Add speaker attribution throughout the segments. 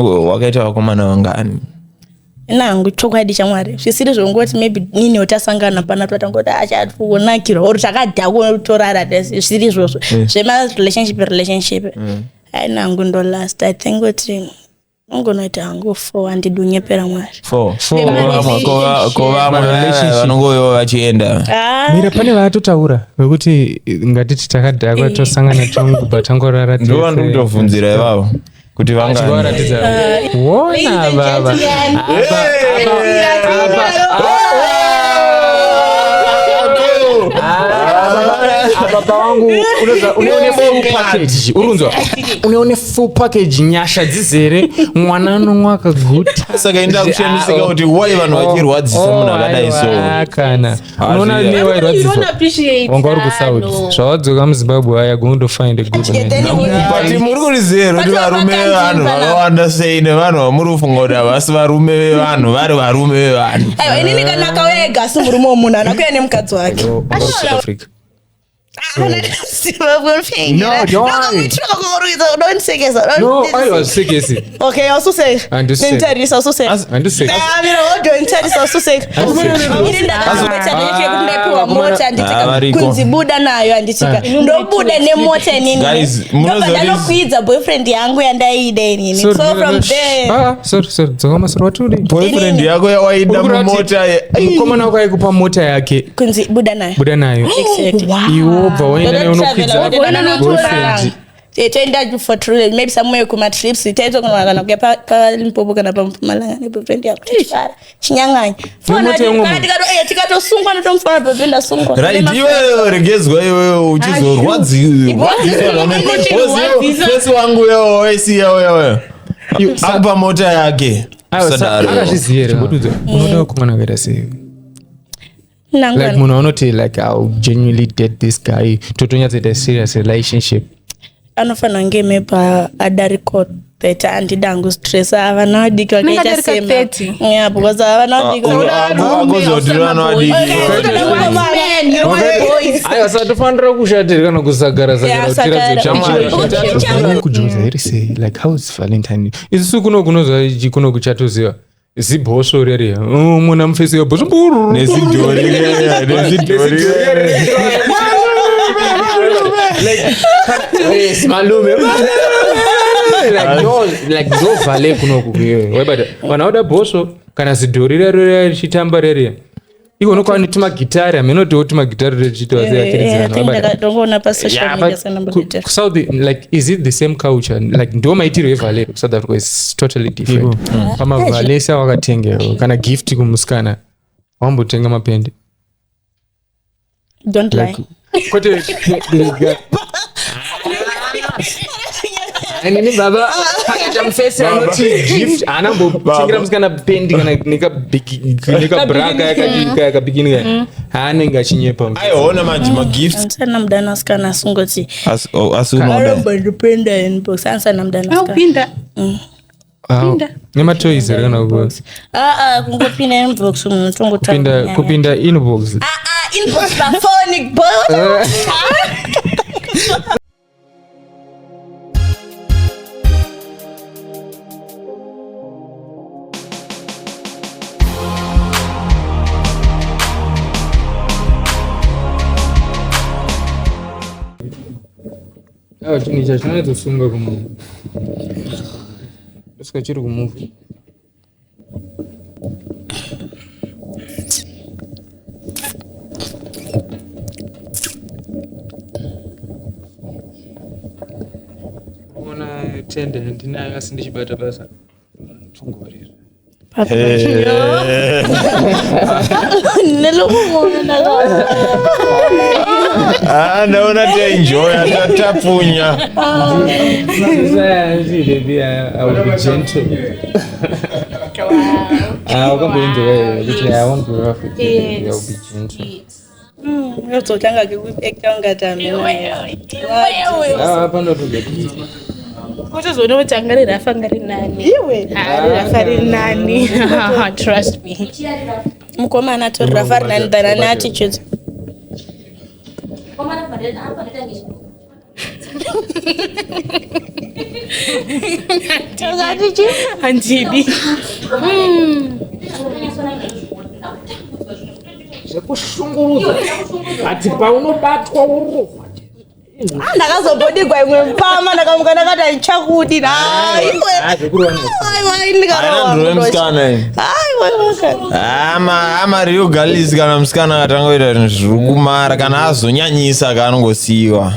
Speaker 1: wakaita vakomana vangani?
Speaker 2: Nangu chokwadi chamwari zvisiri zvongoti maybe nini utasangana panapa tangoti achaonakirwa uri takadhakwa kutorara zviri izvozvo zvema relationship nangu ndo last I think kuti ungonoita hangu 4 andidunyepera mwari
Speaker 1: 4 vanongoyo vachienda
Speaker 3: mira pane vatotaura vekuti ngatiti takadhakwa tosangana tongu tangorara
Speaker 1: ndo ndikutobvunzira ivavo kuti
Speaker 3: vangaratidza wona baba baba wangu uneone full package urunzwa uneone full package nyasha dzizere mwana anomwaka guta
Speaker 1: saka enda kushandisika kuti why vanhu vachirwadzisa munhu akadai so
Speaker 3: kana unoona ne wairwadzisa wanga uri kusaudi zvawadzoka muZimbabwe aya gondo find a good man
Speaker 1: but muri kurizera kuti varume vevanhu vakawanda sei nevanhu vamuri kufunga kuti havasi varume vevanhu vari varume vevanhu
Speaker 2: inini kana akawega asi murume womunhu anakuya nemukadzi wake
Speaker 3: Africa.
Speaker 2: No, don't say it.
Speaker 3: No, I was sick.
Speaker 2: Okay, I also say. Interest also say.
Speaker 3: And say.
Speaker 2: I mean, what do interest also say? Kunzibuda nayo anditika. Ndobuda nemota nini.
Speaker 1: Guys,
Speaker 2: munozokuidza boyfriend yangu yandaide nini. So from there.
Speaker 3: Sorry. Zokama sorwatuli.
Speaker 1: Boyfriend yako yawaida mumota.
Speaker 3: Mukomana wako ayikupa mota yake.
Speaker 2: Kunzibuda nayo.
Speaker 3: Buda nayo.
Speaker 2: Exactly. Tenda for true maybe somewhere kuma trips itaito kana kuya pa Limpopo kana pa Mpumalanga ne boyfriend yako tishara chinyanganya fona tikato sungwa notomfana bebenda sungwa
Speaker 1: right iwe regezwa iwe uchizorwadziwa pesi wangu yo wesi yo akupa mota yake
Speaker 3: akazviziere kuti unoda kumwana kuita sei like munhu anoti like I'll genuinely date this guy totonyatsoita serious relationship
Speaker 2: anofana kunge mepa adariko 30 andidangu stress avana vadiki vakaita sema yeah because avana vadiki
Speaker 3: ayo satofanira kushatira kana kusagara kujoza here say like how is Valentine isuku kunokunozwa chikuno kuchatoziva zibhosvo rere muna mufesi webhosvo
Speaker 1: nezidhori
Speaker 3: like malume like ndovhale kunoku but vanauda bhosvo kana zidhori rero richitamba rere iko nokwa nitumagitari amenotiwo tumagitari richitoakuSouth like is it the same culture like ndo maitiro evhale South Africa is totally different pamavhalesa wakatenge kana gift kumusikana wambotenga mapende
Speaker 2: don't lie
Speaker 3: kote nini baba akamfesi anoti gift anambotengira musikana pendi kana nika braga yakabikinika haanenge achinyepa
Speaker 1: aiona manje magifts
Speaker 2: ansana mudana asikana asungoti
Speaker 1: asundipenda
Speaker 2: inbox ansana mudana
Speaker 4: asikana
Speaker 3: pinda nematoys ere kana kubox
Speaker 2: kungopinda inbox
Speaker 3: kupinda inbox
Speaker 2: inbox phone boy
Speaker 3: chini chachinotosunga kumunhu saka chiri kumuvi ona tende ndinayo asi ndichibata basa tongorira
Speaker 1: ndaona taenjoy atatapunya
Speaker 3: ukamboenjoy kuti I won't be rough with you. I'll be gentle.
Speaker 2: Yototanga kekuacta ungatamira
Speaker 3: hapa ndo tugeti
Speaker 4: kutozona kuti anga rirafa anga rinani rirafa rinani trust me
Speaker 2: mukomana atori rafa rinani dana neattitude
Speaker 4: Handidi.
Speaker 3: Zvekushungurudza ati paunobatwa urofa
Speaker 2: ndakazobodigwa imwe mpama ndakamuka ndakati aichakudi
Speaker 1: amariyo galisi kana musikana akatangoita zvinhu zviri kumara kana azonyanyisa kaanongosiyiwa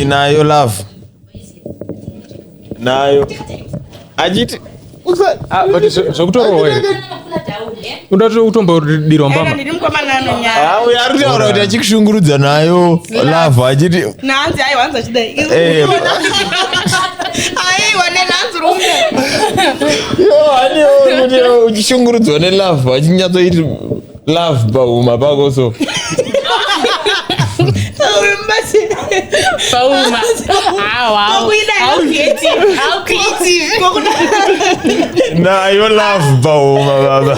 Speaker 1: nayo love nayo achiti
Speaker 3: zvokutorowa here udati utombodirwa mbama
Speaker 1: uyo ari kutaura kuti achikushungurudza nayo love achiti
Speaker 2: nanzi aiwanza chidai
Speaker 1: kuti uchishungurudzwa nelove achinyatsoiti love pahuma pako so nayo love pahuma baba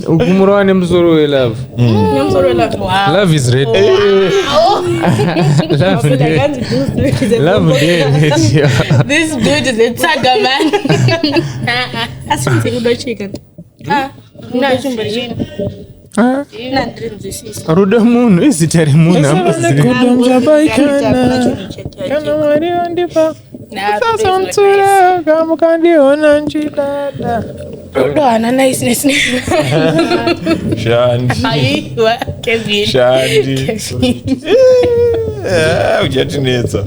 Speaker 3: kumurova nemusoro welove love is red love
Speaker 4: This dude is a tagger man.
Speaker 3: ruda munhu izita remunhu
Speaker 1: kana mwari wandipa sasamtsura kamukandiona nchidada
Speaker 4: Dona niceness.
Speaker 1: shandi uchatinetsa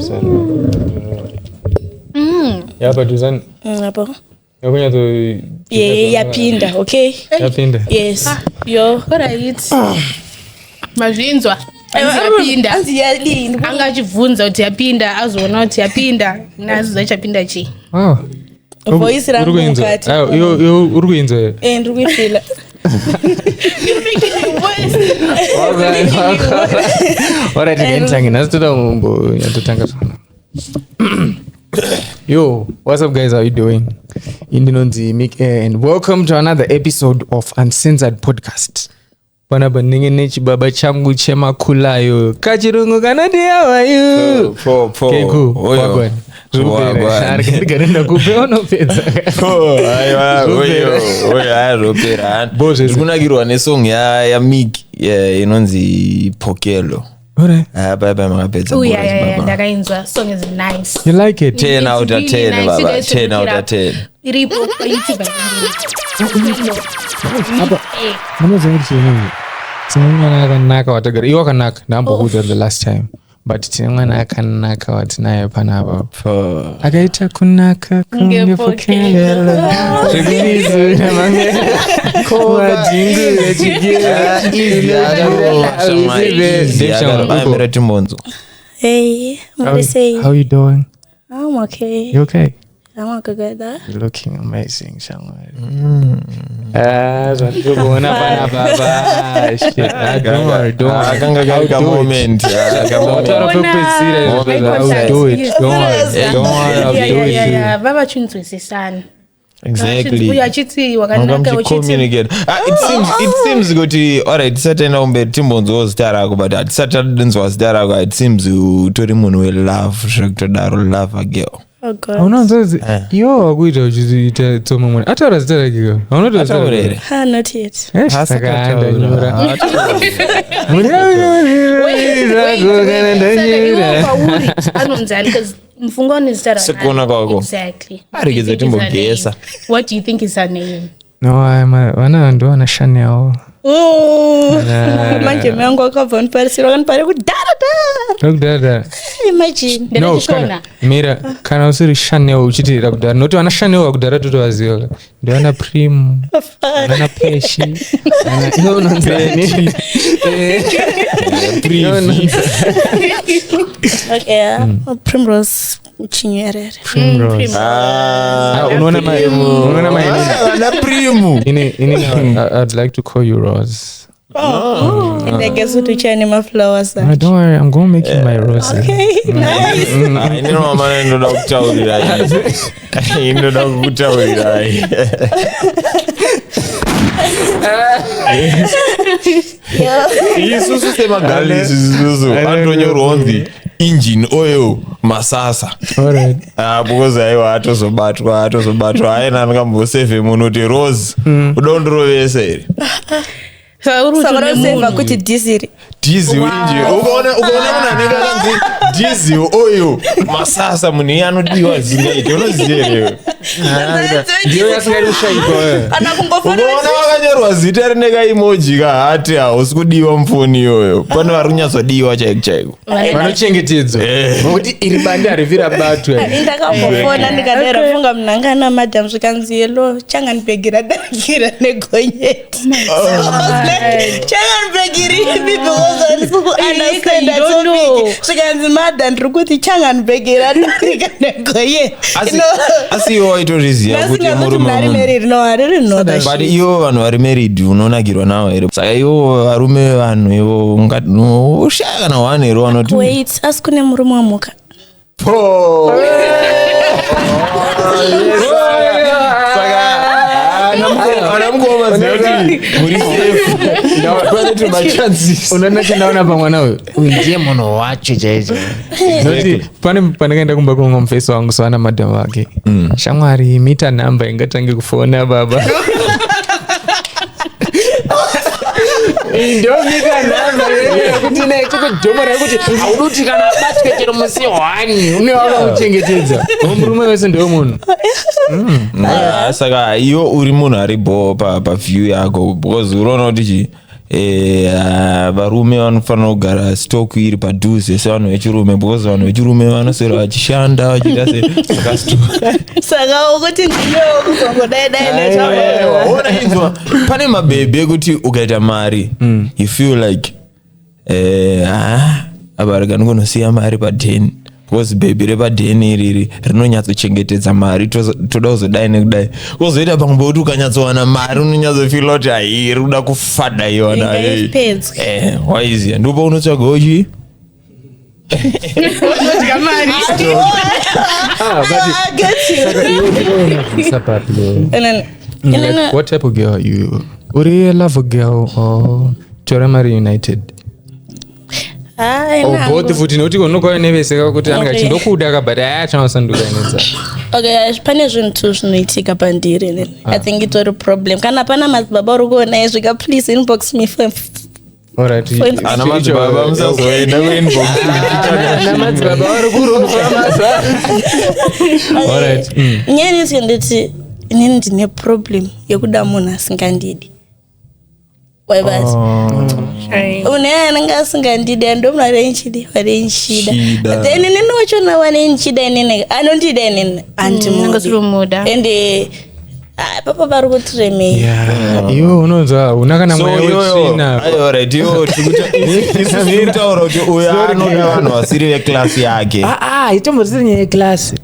Speaker 3: yapaduzani
Speaker 2: apo
Speaker 3: yakunyatso
Speaker 2: yapinda okay
Speaker 3: yapinda
Speaker 2: yes
Speaker 4: Yo, right. Mazvinzwa. Yapinda. Anga achibvunza kuti yapinda azoona kuti yapinda naziza chapinda chi.
Speaker 2: voice rangu mukati
Speaker 3: yo uri kuinzwa here
Speaker 2: ndiri kuifila
Speaker 3: alright ngentange nhasi toda nyatotanga zvona yo what's up guys, how you doing? Indinonzi Meek and welcome to another episode of Uncensored Podcast. Panapa ndinge nechibaba changu chemakulayo kachirungu kanati how are you? Keku wagwan arikaenda kupeonopedza
Speaker 1: airopera kunakirwa nesong yaMeek inonzi Pokelo. Bye makapedza.
Speaker 4: Ndakainzwa song is nice.
Speaker 3: You like it?
Speaker 1: 10 out of 10 baba, 10 out of 10.
Speaker 4: Iripo pa YouTube.
Speaker 3: Mwana akanaka watagara iwo akanaka ndambokuudza the last time but tine mwana akanaka watinaye panapa akaita kunaka kunge Pokelo zvekunizo namange majingu echigera
Speaker 1: aimira timbonzo.
Speaker 2: Hey, what say?
Speaker 3: How you doing?
Speaker 2: I'm okay.
Speaker 3: You okay?
Speaker 2: I'm okay with that.
Speaker 3: You're looking amazing, Shamwari. Zvandikuona pana baba. Shit. Don't worry.
Speaker 1: Akanga kaika moment.
Speaker 3: Taura pekupedzisira I'll do it. Don't worry. I'll do it.
Speaker 4: Yeah. Baba chinzwisisana.
Speaker 1: Exactly.
Speaker 4: Uyachiti wakanaka
Speaker 1: communicate. It seems kuti alright tisatenda kumbe timbonzo zita rako but tisatadinzwa zita rako it seems utori munhu we love zvekutodaro love a girl.
Speaker 2: Oh God.
Speaker 3: Unaanzaje? Yo wakuita uchiita tsoma mwana. Ataura zita rake. Unoita zita rake.
Speaker 2: Not yet.
Speaker 3: Sakaanda nyura.
Speaker 4: Anonzani because mfungoni zita rake.
Speaker 1: Sikuona kwako.
Speaker 4: Exactly.
Speaker 1: Arigeze timbogesa.
Speaker 4: What do you think is her name?
Speaker 3: No, wana ndo ana Chanel.
Speaker 2: Manje mangu akabva niparisira kanipare kudhara. Imagine.
Speaker 3: No, mira kana usiri Chanel uchitira kudhara noti wana Chanel wakudhara totovaziva ndo wana Prim wana Peshi no nonzani
Speaker 2: okay Primrose uchinyerere
Speaker 3: Primrose unaona
Speaker 1: na Primu
Speaker 3: I'd like to call you Rose.
Speaker 2: And I guess what you my flowers.
Speaker 3: Don't worry, I'm going to make you my roses.
Speaker 2: Okay, nice.
Speaker 1: I know mama ndoda kutaurira. Ndoda kutaurira. isusu semagalisi isusu antonyorwanzi engine oil masasa because aiwa atozobatwa aina angambosefe munhu kuti Rose udondirovesa here
Speaker 2: sauruseva kuti diesel
Speaker 1: engine ukaona munanenge akanzi diesel oil masasa munhu iye anodiwa zingaite unoziva
Speaker 3: ndiyo yasingaishaikwa
Speaker 1: ukaona wakanyorwa zita rineka emoji kahati hausi kudiwa mufoni iyoyo pane vari kunyatsodiwa chaiko
Speaker 3: vanochengetedzwa nokuti iri bandi harivira batwa
Speaker 2: ndakambofona ndikadaro funga munangana madam zvikanzi yelo changanibhegira dakira negonyeti changanibhegiri zvikanzi madam ndiri kuti changanibhegira dakira negonyeti
Speaker 1: asi iwo waitozviziva kuti but iwo vanhu vari married unonakirwa navo here saka iwo varume vanhu iwo ushaya kana one here vanoti
Speaker 2: wait asi kune murume wamuka
Speaker 3: unonachendaona pamwana uyu ndiye munhu wacho chaicho noti pane pandakaenda kumba kunga mufesi wangu soana madhamu wake shamwari mita namba ingatange kufona baba ndomita namba kuti nekutodhomora kuti hauduti kana abatwe chero musi hwani une wakamuchengetedza murume wese ndewe munhu
Speaker 1: saka iwo uri munhu aribo paview yako because uroona kuti varume vanofanira kugara stock iri padhuze sevanhu vechirume because vanhu vechirume vanoswera vachishanda vachiita
Speaker 2: saka ukuti ndiyo kuzongodaidai
Speaker 1: inzwa pane mabhebhe ekuti ukaita mari you feel like abarika ndikunosiya mari padheni because bhebhi repadheni iriri rinonyatsochengetedza mari toda kuzodai nekudai kuzoita pamwe pekuti ukanyatsowana mari unonyatsofila kuti hairi kuda kufada iwana waiziya ndipo unotsvaga uchi
Speaker 3: what type of girl are you? Uri a love girl or Choramari United? Both futi noti unokwaya neveseka kuti anga chindokuda kabut achanosanduka inetsa
Speaker 2: pane zvinhu zvinoitika pandiri I think itori problem kana pana madzibaba uri kuona izvika please inbox me for
Speaker 1: ana madzibaba musazoenda kuinbox
Speaker 3: ana madzibaba vari kurofamasa
Speaker 2: nyaya nditi inini ndine problem yekuda munhu asingandidi waibasi une anenge asingandidi andomuna warenchida then inini wachona warenchida inini anondida inini andimudi ende papa pari kutiremei
Speaker 3: iwo unonzwa una kana mweya wetsvina
Speaker 1: itaura kuti uyo anoda vanhu vasiri veklasi yake
Speaker 3: itombosiri nyaya yeklasi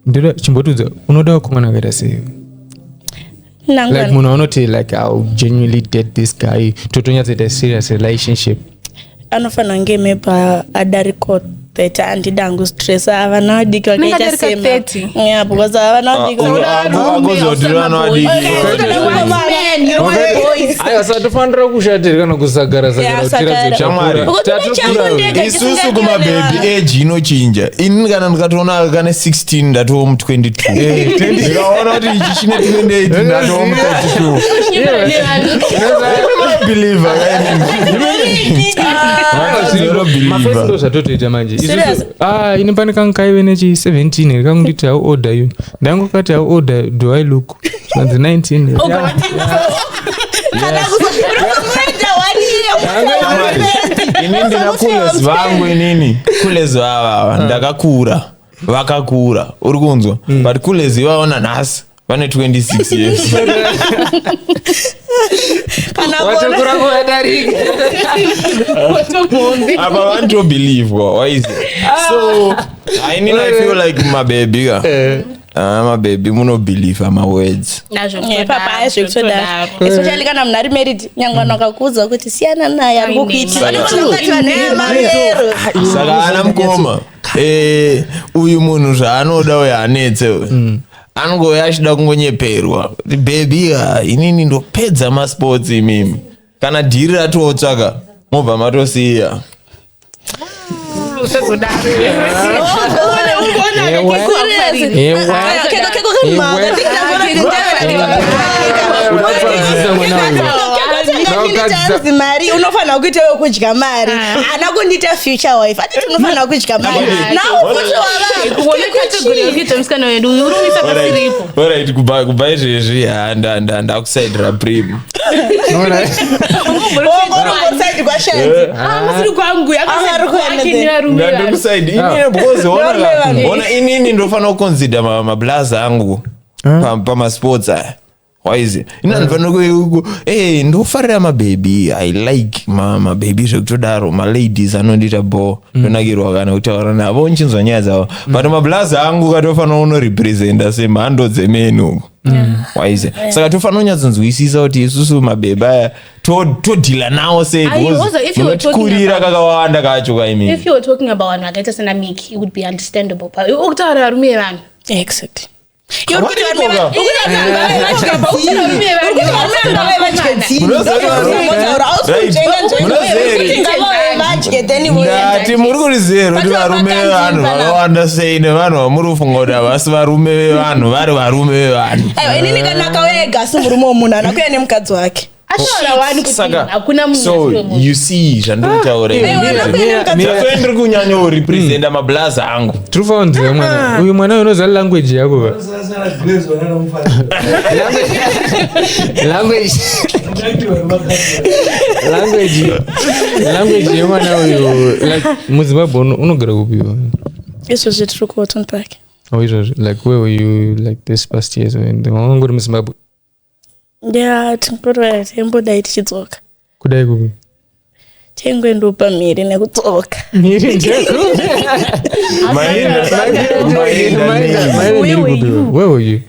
Speaker 3: ndoda chimbotudza unoda kumwana wakaita sei like munhu anoti like I'll genuinely date this guy totonyatsoita serious relationship
Speaker 2: anofanira kunge mepa adariko 30 handida hangu stress avana vadiki vakaita sema because avana vadiki
Speaker 3: tofanira kushatira kana kusagara
Speaker 1: isusu kumabhebhi age inochinja inini kana ndikatoona kane 16 ndatova mu22 ndikaona kuti ichi chine 28 ndatova mu32
Speaker 3: mafesindo zvatotoita manje ini pane kangu kaive nechi 17 rikangunditi how old are you ndangokati how old do I look zvanzi 19
Speaker 1: ini ndina kulezi vangu inini kulezi vava ndakakura vakakura uri kunzwa but kulezi vaona nhasi vane 26 years
Speaker 3: watokura kuvadarika
Speaker 1: apa vanotobelieve waizi so I feel like mabhebhi mabhebhi munobelieve amawords
Speaker 2: papa zvekutodaro especially kana munhu ari married nyangwana akakuudza kuti siyana naye ari kukuitira
Speaker 1: saka ana mukoma uyu munhu zvaanoda uyo anetse anongouya achida kungonyeperwa bebi inini ndopedza masports imimi kana dhiri ratotsvaka mobva matosiya
Speaker 2: mari unofanira kuita wekudya mari ana kundiita future wife atiti unofanira kudya mari
Speaker 1: naokuti kubva izvezvi ndakusaidira prim
Speaker 2: ongorombosaidi kwashanzi
Speaker 1: ona inini ndofanira kuconsider mablaza angu pamasports aya waize inandifanira ndofarira mabhebi I like mabhebi zvekutodaro maladies anondita bo ndonakirwa kana kutaura navo nchinzwa nyaya dzavo but mablaza angu katofanira unorepresenta semhando dzemenhu waize saka tofanira kunyatsonzwisisa kuti isusu mabhebi aya todhila nawo sei notikurira kakawanda kacho kaimini.
Speaker 4: If you were talking about vanhu vakaita sena Meek, it would be understandable. Ukutaura varume vevanhu.
Speaker 2: Exactly.
Speaker 1: ndati muri kurizero kuti varume vevanhu vakawanda sei nevanhu vamuri kufunga kuti havasi varume vevanhu vari varume vevanhu.
Speaker 2: inini kana akauya egasi murume womunhu anakuya nemukadzi wake.
Speaker 1: So you see zvandikutaura ndiri kunyanya kurepresenta mablaza angu
Speaker 3: trufaunze mwana uyu mwana unoziva language yako language yemwana uyu like muzimbabwe unogara kupiwa
Speaker 2: izvozvi tiri kuhoughton park.
Speaker 3: Izvozvi like where were you like this past years wangori muzimbabwe?
Speaker 2: Timbodai timbodai tichidzoka.
Speaker 3: Kudai kupi?
Speaker 2: Tengoendopa mhiri nekudzoka.
Speaker 3: Mhiri ndeko? Where were you?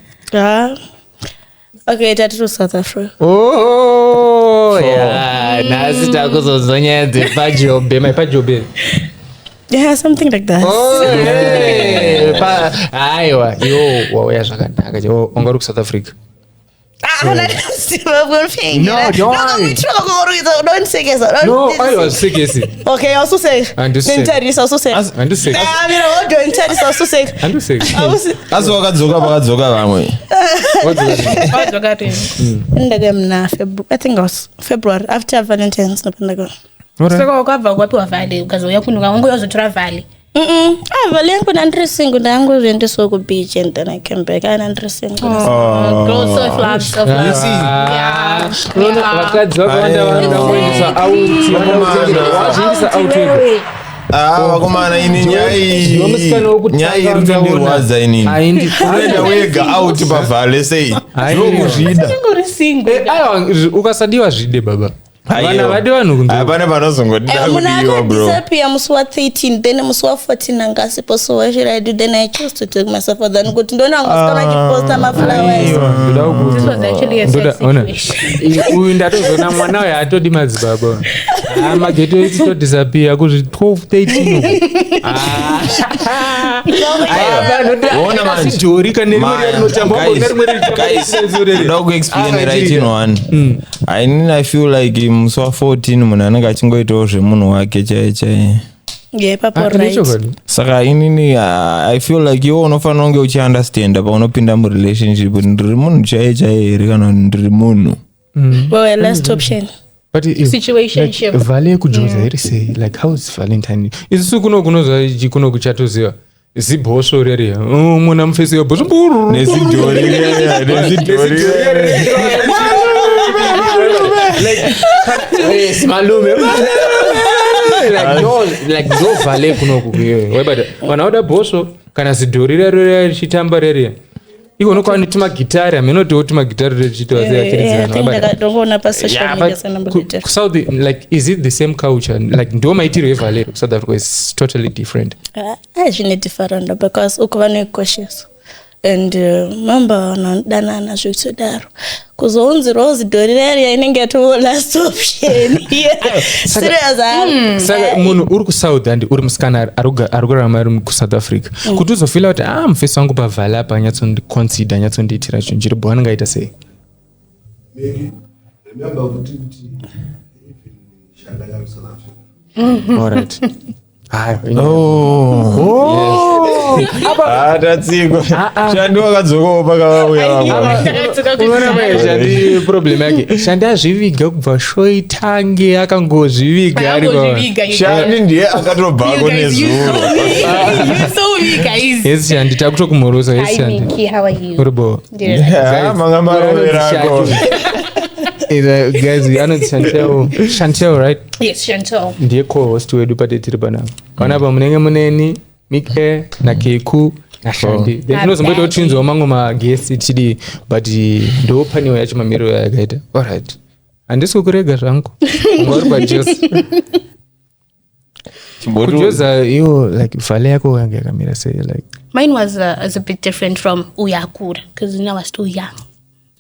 Speaker 2: Okay, tati to South Africa.
Speaker 3: Oh, yeah. Nasi takuzozonyaya dzepajobe, mapajobe.
Speaker 2: Yeah, something like that.
Speaker 3: Oh, yeah. Aiwa, wauya zvakanaka. Ungari kuSouth Africa?
Speaker 2: No, don't say it.
Speaker 3: No, I was sick.
Speaker 2: Okay, I also say.
Speaker 3: And sick.
Speaker 2: Don't tell also say.
Speaker 3: And sick.
Speaker 2: Don't tell also say.
Speaker 3: And sick.
Speaker 1: Asi wakadzoka pakadzoka vamwe.
Speaker 2: Ndagam I think it was February after Valentine's nopendaka.
Speaker 4: Saka wakabva kwapiwa vale ukazouya kunuka wangoyozotora vale.
Speaker 2: Vale yangu nandrisingu ndangozoendeswa kubeach and then I came back anandrisingu.
Speaker 4: Girls self love.
Speaker 1: You see?
Speaker 4: Yeah.
Speaker 3: Vakadzi vakawanda vangoendesa out.
Speaker 1: Vakomana ini nyaya iri kundirwadza inini. Unoenda wega out pavhale sei ndokuzvida.
Speaker 3: Ukasadiwa zvide baba. Vana vade vanhu kunze.
Speaker 1: Hapana panozongodida kudiwa bro.
Speaker 2: Disappear musi wa 13 then musi wa 14 angasipo so what should I do then I chose to take myself for that kuti ndona ngoskana chiposta maflowers.
Speaker 4: This was actually a sad situation.
Speaker 3: Uyu ndatozona mwana uyu atodi madzibaba. Mageto echi disappear kuzvi 12 13.
Speaker 1: Ona manje
Speaker 3: Jori kanerimwe rinotamba ngonerimwe
Speaker 1: ndoda kuexplainera ichino I feel like musi wa 14 munhu anenge achingoitawo zvemunhu wake chaiye.
Speaker 2: Yeah, papa right.
Speaker 1: Saka inini I feel like iwe unofanira kunge uchiunderstanda paunopinda murelationship ndiri munhu chaiye here kana ndiri munhu.
Speaker 2: Well, last option.
Speaker 3: But
Speaker 4: Situationship.
Speaker 3: Like, vale kujoza here say like how is Valentine? Isusu kunokunoza chikuno kuchatoziva. Zibhosho rere. Muna mfesi ya bhosho.
Speaker 1: Nezidhori.
Speaker 3: Like malume. Like go vale kunoku. But wanaoda bhosho kana zidhori rere richitamba rere. Iko nokwa ni tuma gitari amenoto tuma gitari rechitoza yakiridzana.
Speaker 2: Ndongona pa social media sana mbudite.
Speaker 3: South like is it the same culture like ndo maitiro evale South Africa is totally different.
Speaker 2: Actually different because ukuvana cautious. and mamba danana zvekutodaro kuzonzi rose doriraria inenge yato last option serious
Speaker 3: saka munhu uri kuSouth and uri musikana arikurarama ari kuSouth Africa kuti uzofila kuti mufesi wangu pavhala apa nyatsondiconsider nyatsondiitira chinhu chiripo anengaita sei
Speaker 5: remember kuti shanda kari South Africa
Speaker 3: alright
Speaker 1: tatsikwa shandi wakadzokawo pakavauya
Speaker 3: shandi problem yake shandi azviviga kubva show itange akangozviviga
Speaker 1: shandi ndiye akatobvako nezuro
Speaker 3: yes shandi takutokumhorosa yes shandi uribo
Speaker 1: manga maroverako
Speaker 3: guys anoti Chantel right
Speaker 4: Yes, Chantel.
Speaker 3: ndiye co-host wedu patiri panapa panapa munenge muneni Meek naKeku nashandi then tinozomboita kuti tinzwa mamwe maguest chidi but ndo paniwo yacho mamiro yakaita alright handisi kukurega zvangu ngori pajesu kujoza iyo like vhale yako yange yakamira sei like
Speaker 4: Mine was a bit different from uyakura because I was still young.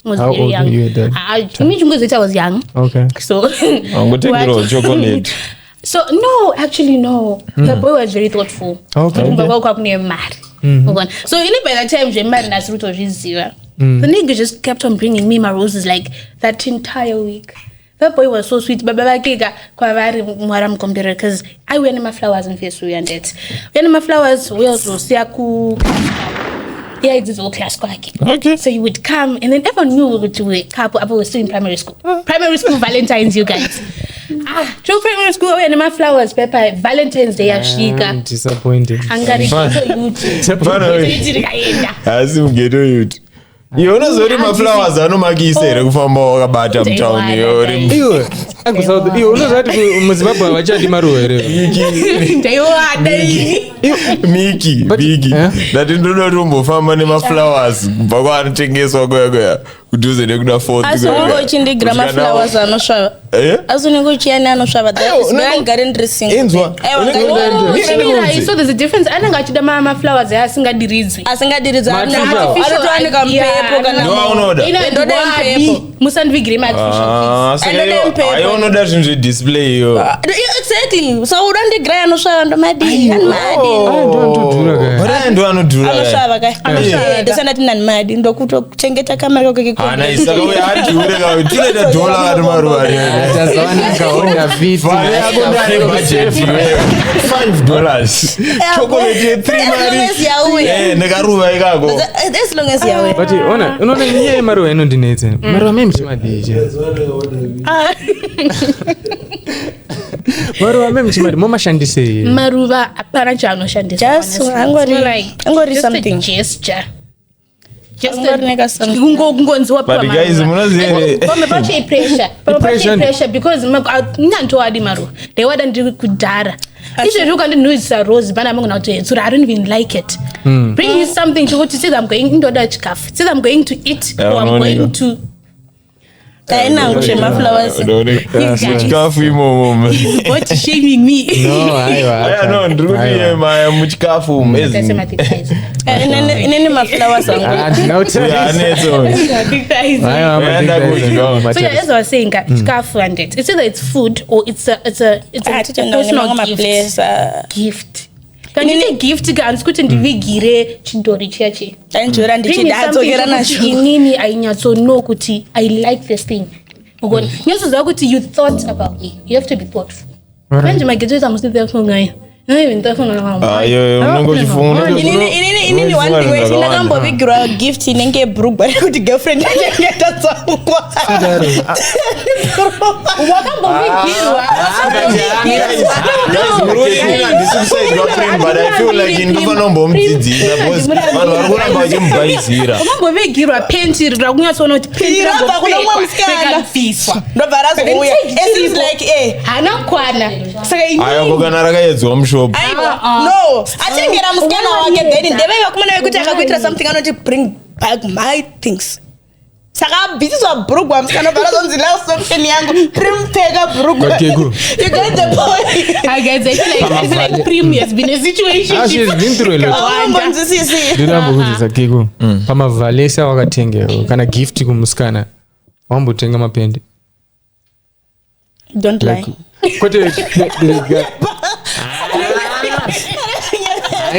Speaker 4: I was
Speaker 3: How
Speaker 4: very
Speaker 3: old
Speaker 4: young.
Speaker 3: were you at that
Speaker 4: I was young.
Speaker 3: okay
Speaker 4: So
Speaker 1: chocolate
Speaker 4: So no, actually no. The boy was very thoughtful.
Speaker 3: Okay.
Speaker 4: So even by the time she married us, Ruth was zero. The nigga just kept on bringing me my roses like that entire week. That boy was so sweet. But because I wear my flowers in face and it. When my flowers we also siaku. Yeah, it's all class
Speaker 1: Okay.
Speaker 4: So you would come and then everyone knew to a couple. I was still in primary school. Primary school Valentine's, you guys. Through primary school, when my flowers, Pepper, Valentine's Day, Ashika.
Speaker 3: I'm disappointed
Speaker 1: asimgeto yuti iwe unozoti maflowers anomakisa here kufamba wakabata mutauni
Speaker 3: iwe akuSouth iwe unozati muZimbabwe vachadi maruwa here
Speaker 1: Miki ndati ndoda tombofamba nemaflowers kubva kwaanotengeswa kwaya kudhuze nekuda 4th
Speaker 2: asi unenge uchindigira maflowers anosvava asi unenge uchiani anosvava ngari ndiri
Speaker 1: inzwa
Speaker 4: so there's a difference. Anenge achida maflowers asingadiridzi
Speaker 2: anotoanika mpepo
Speaker 1: ndoaunoda
Speaker 2: ndoda mpepo
Speaker 4: musandivigire
Speaker 1: maionoda zvinhu zvedisplay iyo
Speaker 2: exactly so udandigira anosvava ndomadi
Speaker 1: ndo anodhura
Speaker 2: anosvava kai ndosandati nanimadi ndokutochengeta kamari kako
Speaker 1: saka uya adhure kauti tinoita dola kati maruva $5 chocolate ye3 mari nekaruva ikako
Speaker 2: as long as yawe
Speaker 3: but unoona nyaya yemaruva inondinetsa maruva memuchimadije maruva memuchimadi momashandisei
Speaker 4: maruva hapana chaanoshandisa
Speaker 2: just angori something
Speaker 4: gesture
Speaker 2: kungonziwa
Speaker 4: pressure because nyantoadi maruva ndaiwada ndiri kudhara izvezvi ukandinhuhisa rose pana amangona kuti hetsura I don't even like it bring me something chokuti since I'm going indoda chikafu since I'm going to eat or I'm going to
Speaker 2: kainangu zvemaflowers
Speaker 1: chikafu imomo
Speaker 4: what shaming me
Speaker 1: no ndiri kuti maya muchikafu
Speaker 2: inini maflowers angu
Speaker 4: so yeah, as I was saying chikafu and it's either it's food or it's a personal gift Can you take gift ganzi kuti ndivigire chidhori chache
Speaker 2: tainzvera ndichidadzokera nacho
Speaker 4: inini ainyatsono kuti I like this thing ugoni nyasoziva kuti you thought about me. You have to be thoughtful manje magedzo amusithafungayo
Speaker 2: inini one thing wait ndakambovigirwa gift inenge yebrugwa rekuti girlfriend yachengetadzakwa
Speaker 4: wakambovigirwa wakambovigirwa penti rakunyatsoona kuti pentirakunomwamusikanaiswa
Speaker 2: ndobva razouya
Speaker 4: hana kwana
Speaker 1: kana rakaedzwa mushop
Speaker 2: no atengera musikana wake then ndeveva kumana vekuti akakuitira something anoti bring back my things saka bhisiswa bhurugwa musikana bhara zonzi last option yangu primpfeka bhurugwa. You get the point.
Speaker 4: I guess I feel like Prim has been a situation.
Speaker 3: She's been through a lot. Ndinambokudzisa Kiko pamavalesa wakatengero kana gift kumusikana wambotenga mapende.
Speaker 2: Don't lie.
Speaker 3: Kote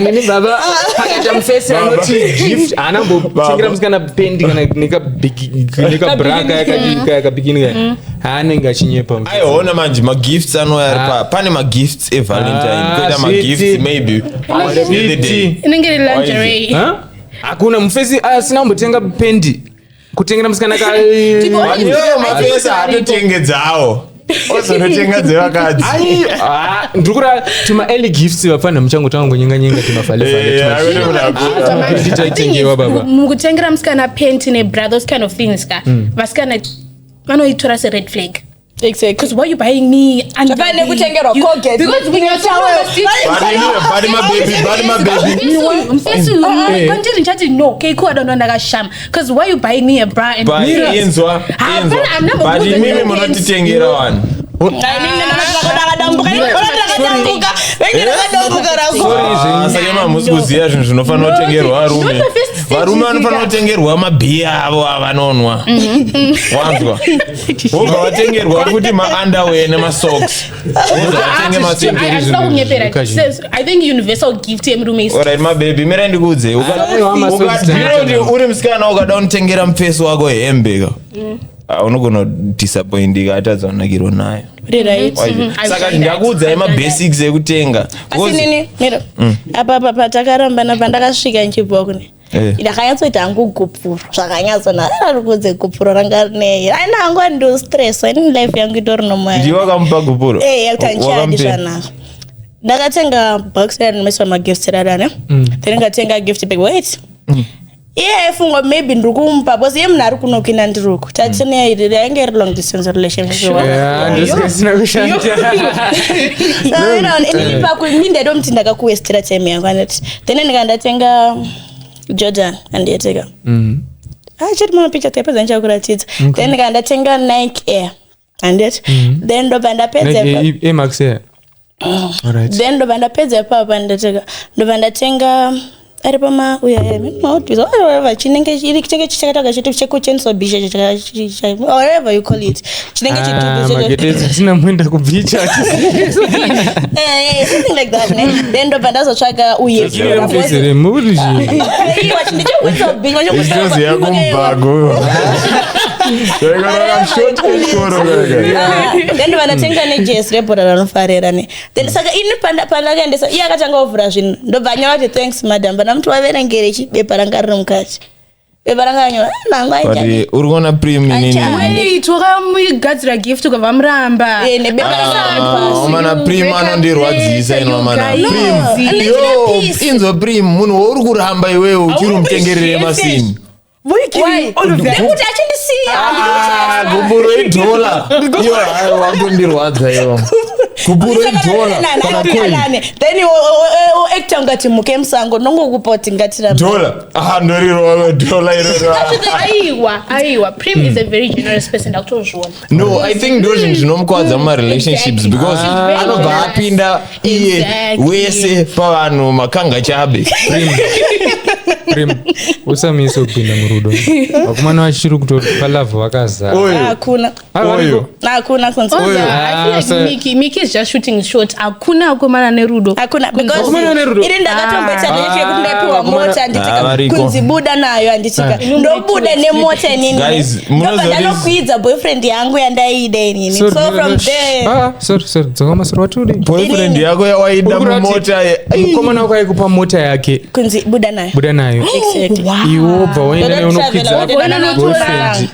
Speaker 3: nini baba akatamfesa anoti gift anambotengera musikana pendi kana nika braga yakabikinika anenge achinyepa.
Speaker 1: Aiona manje magifts anoya pane magifts evalentine koita magifts maybe
Speaker 4: Inenge lingerie.
Speaker 3: Hakuna mfesi asina kumbotenga pendi kutengera musikana ka
Speaker 1: mafesa atotengedzawo ozonotenga dzevakadzi.
Speaker 3: Ndikura tuma early gifts vafana muchango tango nyenga timafalefaletaitengewa baba
Speaker 4: mukutengera musikana penti nebrother kind of things ka vasikana vanoitora sered flag.
Speaker 2: Exactly.
Speaker 4: Because why are you buying me? And
Speaker 2: because when you're
Speaker 4: no, Keiko, I don't know that sham. Because why are you buying me a bra and
Speaker 1: musikuziya zvinhu zvinofanira kutengerwa varume. Varume vanofanira kutengerwa mabhiya avo avanonwa. Wanzwa? Vobva vatengerwa futi maunderwear nemasocks.
Speaker 4: I think universal gift yemurume.
Speaker 1: Alright my baby, mira ndikudze. Ukati uri musikana ukada unotengera mufesi wako hembe unogona disappointika atadza kunakirwa nayo. Saka ndakuudza mabasics ekutenga.
Speaker 2: Asinini mira apa patakarambana pandakasvika nchibva kune ndakanyatsoita hangu gupuro zvakanyatsona arikudze gupuro ranga rinei aina hangu ando stress ini life yangu itori nomwe.
Speaker 1: Ndiwe wakamupa gupuro?
Speaker 2: Yakutanchiyadi zvanaka ndakatenga box yanomeswa magifts radane then ngatenga gift bag wait fungo maybe ndikumupa because ye munhu ari kunokina ndiruku tatine iri yange iri long distance relationship. Ini ndadomti ndakakuwestira time yangu anati then ndikandatenga Jordan andiyeteka chiri mapicha tapedza ndichakuratidza then ndikandatenga Nike Air andiyeti then ndobva ndapedza
Speaker 3: Max Air
Speaker 2: then ndobva ndapedza papa ndobva ndatenga ari pama whatever chinenge chakataka chitu chekuchenso bisha whatever you call it chinenge chitu
Speaker 3: sina mwenda kubicha
Speaker 2: something like that then ndobva ndazotsvaga uye then ndobva ndatenga nejesi rebhora ranofarira then saka ini pandakaendesa iye akatanga ovhura zvinhu ndobva nyavati thanks madam namuti waverengere chibepa ranga riri mukati bepa ranga nyora
Speaker 1: uri kuona Prim nini
Speaker 4: twakamugadzira gift ukabva muramba
Speaker 1: mana Prim anondirwadzisa inomana inzwa Prim munhu wauri kuramba iwewe uchiri mutengerere masini
Speaker 2: nekuti achindisiya
Speaker 1: guburo idola iyo hayo wangondirwadza iwo guburo idola kana coin
Speaker 2: then actor ngati muke musango nongokupa kuti ngatira
Speaker 1: dola ndoriro dola iro
Speaker 4: aiwa Prim is a very generous person ndakutozviona.
Speaker 1: No, I think those things zvinomukwadza muma relationships because anobva apinda iye wese pavanhu makanga chabe.
Speaker 3: Prim usamiso kupinda murudo vakomana vachiri kutopa love vakazara
Speaker 2: hakuna kunzi.
Speaker 4: I feel like Meek is just shooting short. Hakuna vakomana nerudo.
Speaker 2: Hakuna because iri ndakatomboita ndechekuti ndaipiwa mota nditika kunzi buda nayo anditika ndobuda nemota inini ndanokwidza boyfriend yangu yandaida inini so from there
Speaker 3: sorry dzakamasoro watudi
Speaker 1: boyfriend yako yawaida mumota
Speaker 3: mukomana wako aikupa mota yake
Speaker 2: kunzi buda nayo
Speaker 3: exactly iwo bva waenda neunokwidza boyfriend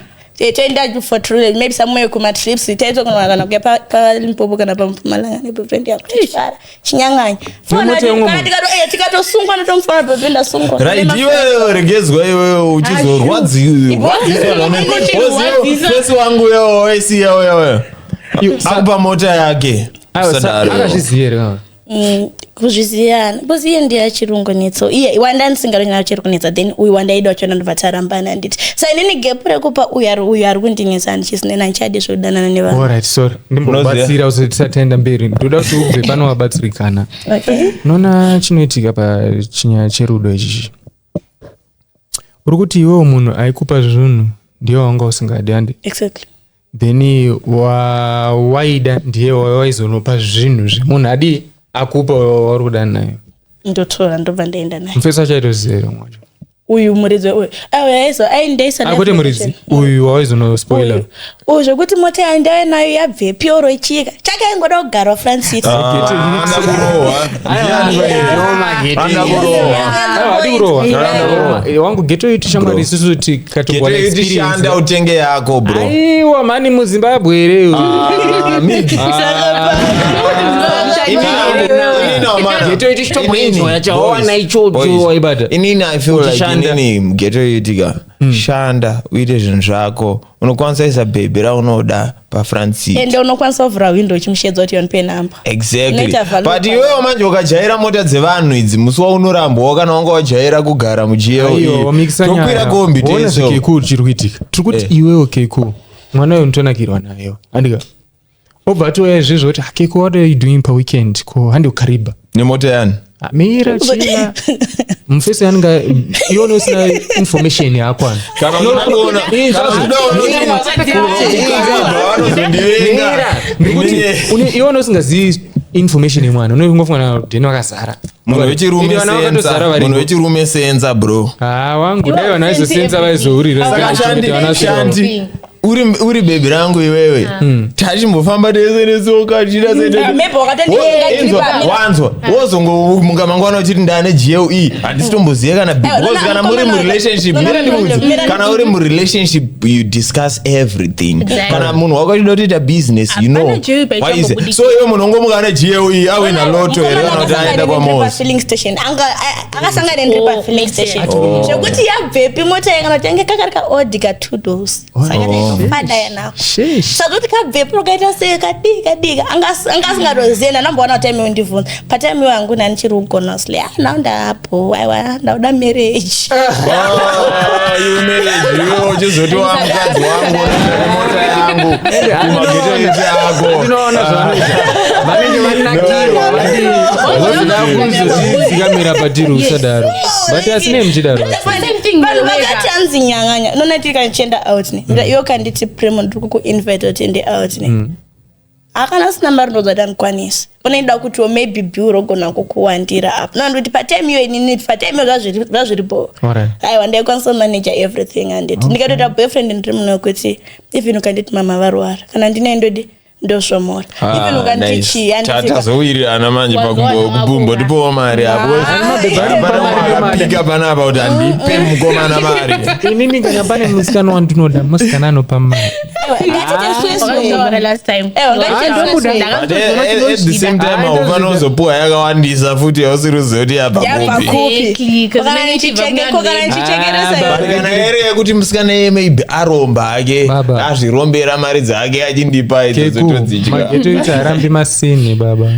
Speaker 2: toenda for true maybe somewhere kuma trips taito kana kuya pa Limpopo kana pa Mpumalanga ne boyfriend yako tichara chinyanganya fona tikatosungwa notomfana bebenda sungwa
Speaker 1: right iwe regezwa iwe uchizorwadziwa pesi wangu yo esi yo akupa mota yake
Speaker 3: akazviziera
Speaker 2: kuzvisiyana because iye ndiye achirungu netso iye wandanisingaronyana achiri kunetsa then uyu wandaida wachona ndobva tarambana nditi so inini gepu rekupa uyu ari kundinetsa handichisine handichadi zvodanana nevanhu.
Speaker 3: Alright, sorry ndimbobatsira usati tisataenda mberi ndoda kuti ubve pano wabatsirikana. Unoona chinoitika pachinyaya cherudo ichichi uri kuti iwewo munhu aikupa zvinhu ndiye wanga usingadi handi
Speaker 2: Exactly.
Speaker 3: then waida ndiye waizonopa zvinhu zvemunhu adi akupa wari kudani nayo
Speaker 2: ndotora ndobva ndaenda naye
Speaker 3: mufesi achaitozero mwacho
Speaker 2: uyu muridzi uyu
Speaker 3: akuti muridzi uyu wawaizonospoila
Speaker 2: uyu zvokuti mota yandave nayo yabvepi oro ichika chakaingoda kugara Francis
Speaker 3: wangu geto yuti shamwari isusu kuti
Speaker 1: katogwanashanda utenge yako bro
Speaker 3: aiwa mani muZimbabwe here
Speaker 1: inini I feel like inini geto yutika shanda uite zvinhu zvako unokwanisa isa bhebhi raunoda paFrancis
Speaker 2: ende unokwanisa kuvhura window uchimushedza kuti yonipe namba
Speaker 1: exactly but iwewo manje ukajaira mota dzevanhu idzi musi waunorambwa kana wanga wajaira kugara muGLE tokwira kombi teso
Speaker 3: keku chiri kuitika tiri kuti iwewo keku mwana uyu unotonakirwa nayo handika obva toya izvezvo kuti keku what are you doing per weekend ko handi ukariba
Speaker 1: nemota yani
Speaker 3: mira chila mufesi ananga ione usina information yakwana
Speaker 1: kana unaona
Speaker 3: ione usingazivi information yemwana unongofunga kuti ndino akazara
Speaker 1: munhu wechirume senza bro
Speaker 3: wangu dai vana vaizosenza vaizourira
Speaker 1: uri bhebhi rangu iwewe tachimbofamba tese netsoka wanzwa wozongomuka mangwana uchiti ndane GLE handisitomboziva kana because kana muri murelationship kana uri murelationship you discuss everything kana munhu wako achida kutoita business you know waize so iwe munhu ongomuka neGLE awina loto here kana kuti aenda kwaMosi
Speaker 2: akasangana ndiri pafilling station zvokuti yabvepi mota yanganotenge kakarika odika 2 doors fada yana sakuti kabvepi rokaita sei kadika angasingatozenda namboona kuti time undivhunza patime wangu nanichiri kugona sle now ndapo aiwa ndauda marriage
Speaker 1: uchizoti wa mukadzi wangu mota yangu kumageto yete yako
Speaker 3: ndinoona zvanoita vanenge vanakirwa vakuzozikamira patiri usadaro but asine muchidaro
Speaker 2: vanhu vakati anzi nyanganya nonati kanichienda out ne iyo kanditi premo ndiri kukuinvite kuti ende out ne akana sina mari ndozadandikwanisa unoida kuti maybe bill rogona kukuwandira apo nandoti patime iyo inini patime zvazviripo aiwa ndaikwanisa manager everything anditi ndikatoita boyfriend ndiri muno kuti even ukanditi mama varwara kana ndinaindodi ndosvomora even ukanditi
Speaker 1: tatazowirirana manje pakubumbo ndipowo mari apo apika panapa kuti andipe mukomana mari
Speaker 3: inini kana pane musikana wandinoda musikana anopa mari
Speaker 1: at the same time aufana uzopuwa yakawandisa futi hausiruzoti yapakupi kana here yekuti musikana ye maybe aromba ake azvirombera mari dzake achindipa
Speaker 3: mageto harambi masini baba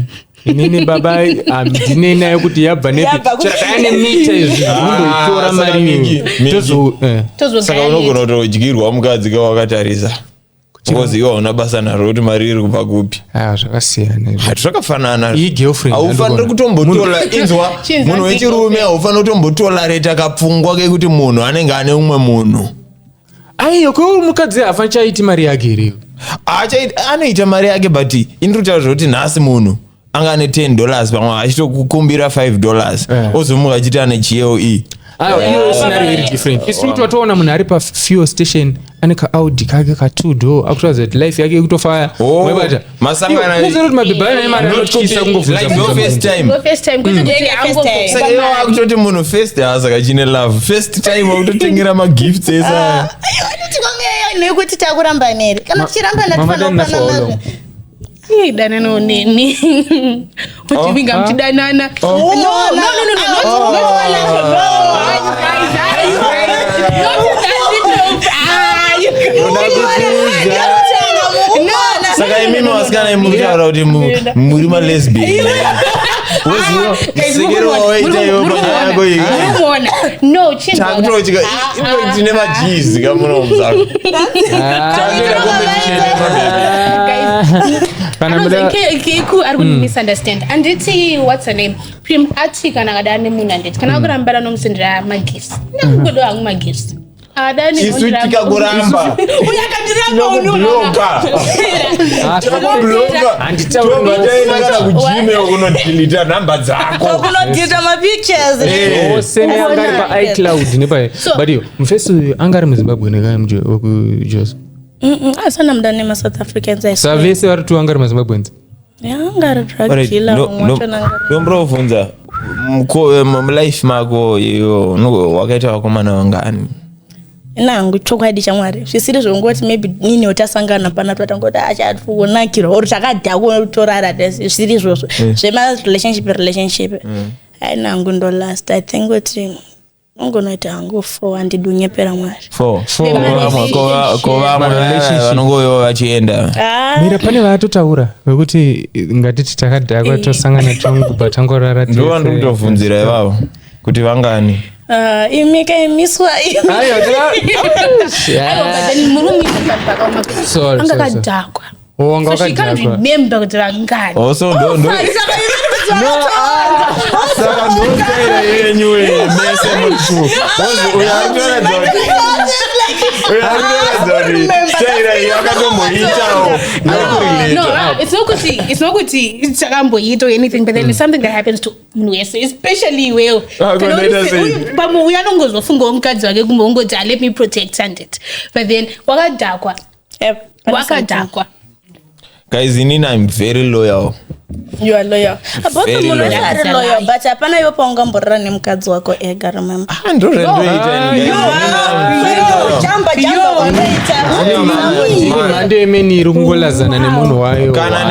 Speaker 3: inini baba ndine nayo kuti yabva neane mita izvondoitora mari
Speaker 1: saka unogona kutodyirwa mukadzi kawakatarisa because iwe hauna basa naro kuti mari iri kubva kupi
Speaker 3: zvakasiyana
Speaker 1: zvakafanana haufaniri kutombotola inzwa munhu wechirume haufaniri kutombotolareta kapfungwa kekuti munhu anenge ane umwe munhu
Speaker 3: aiyo kweuri mukadzi hafa chaiti mari yake iriyo
Speaker 1: anoita mari yake but indirikutaura kuti nhasi munhu anga ane $10 pamwe achitokukumbira $5 ozomuka achiti ane GLE
Speaker 3: iyo scenario very different isi kuti watoona munhu ari pafuel station ane kaaudi kake ka2 door akutaza kuti life yake ikutofaya webata
Speaker 1: masangana
Speaker 3: kuti mabhebha ane mari anotyisa kungobvunza
Speaker 1: saka iwo akutoti munhu first saka chine love first time wakutotengera magifts esa
Speaker 2: nekuti takuramba neri kana tichiramba
Speaker 3: natifanaa
Speaker 4: danana uneni uchivinga mchidanana
Speaker 1: saka imimi wasikana imukutaura kuti muri malesbian Musekero waita iwe panyaya yako iyi.
Speaker 4: No, chinga.
Speaker 1: Takutochika. Iwe tine majizi kamuno muzako. Takutochika competition yemabebe.
Speaker 4: Kiku ari misunderstand. Anditi what's her name? Prim ati kana kadane munhu anditi. Kana kurambara nomusindira magifts. Nakugodo hangu magifts. Adani
Speaker 1: isutika kuramba.
Speaker 4: Uyakandiramba
Speaker 1: unobloka. Unobloka. Anditaura kujime unodelete namba dzako.
Speaker 2: Unodelete ma pictures.
Speaker 3: Osene angari pa iCloud nepa. But you mfeso angari muZimbabwe nekamje okujos.
Speaker 2: Asana mdani ma South Africans.
Speaker 3: Savese vari tu angari muZimbabwe.
Speaker 2: Angari drug killer ngotona.
Speaker 1: Yombro funza. Life mako iyo wakaita wakomana wangani.
Speaker 2: Nangu chokwadi chamwari zvisiri zvongoti maybe nini utasangana pana patangoti achatfonakira or takadhako utorara zviri izvozvo zvema relationship nangu ndo last I think kuti ungonoita hangu 4 andidunyepera mwari
Speaker 1: 4 vanongoyo vachienda
Speaker 3: mira pane vatotaura vekuti ngatiti takadhakwa tosangana tongu tangorara
Speaker 1: ndo ndikutobvunzira ivavo kuti vangani
Speaker 2: imika imiswa
Speaker 4: ayo but murume angakadhakwa so she can't remember kuti vangani
Speaker 1: also ndo saka ndotera yenyu mese mutu
Speaker 4: it's not kuti chakamboita or anything, but then it's something that happens to munhu wese, especially iwewe pamwe uyanongozofunga mukadzi wake kumbe ungoti let me protect it, but then wakadhakwa.
Speaker 1: Guys, I'm very loyal.
Speaker 2: You are loyal. About the mono are loyal, but apana yo paungamborera nemukadzi wako ega, remember? Jamba
Speaker 3: ande meni rungolazana nemunhu wayo.
Speaker 1: Kana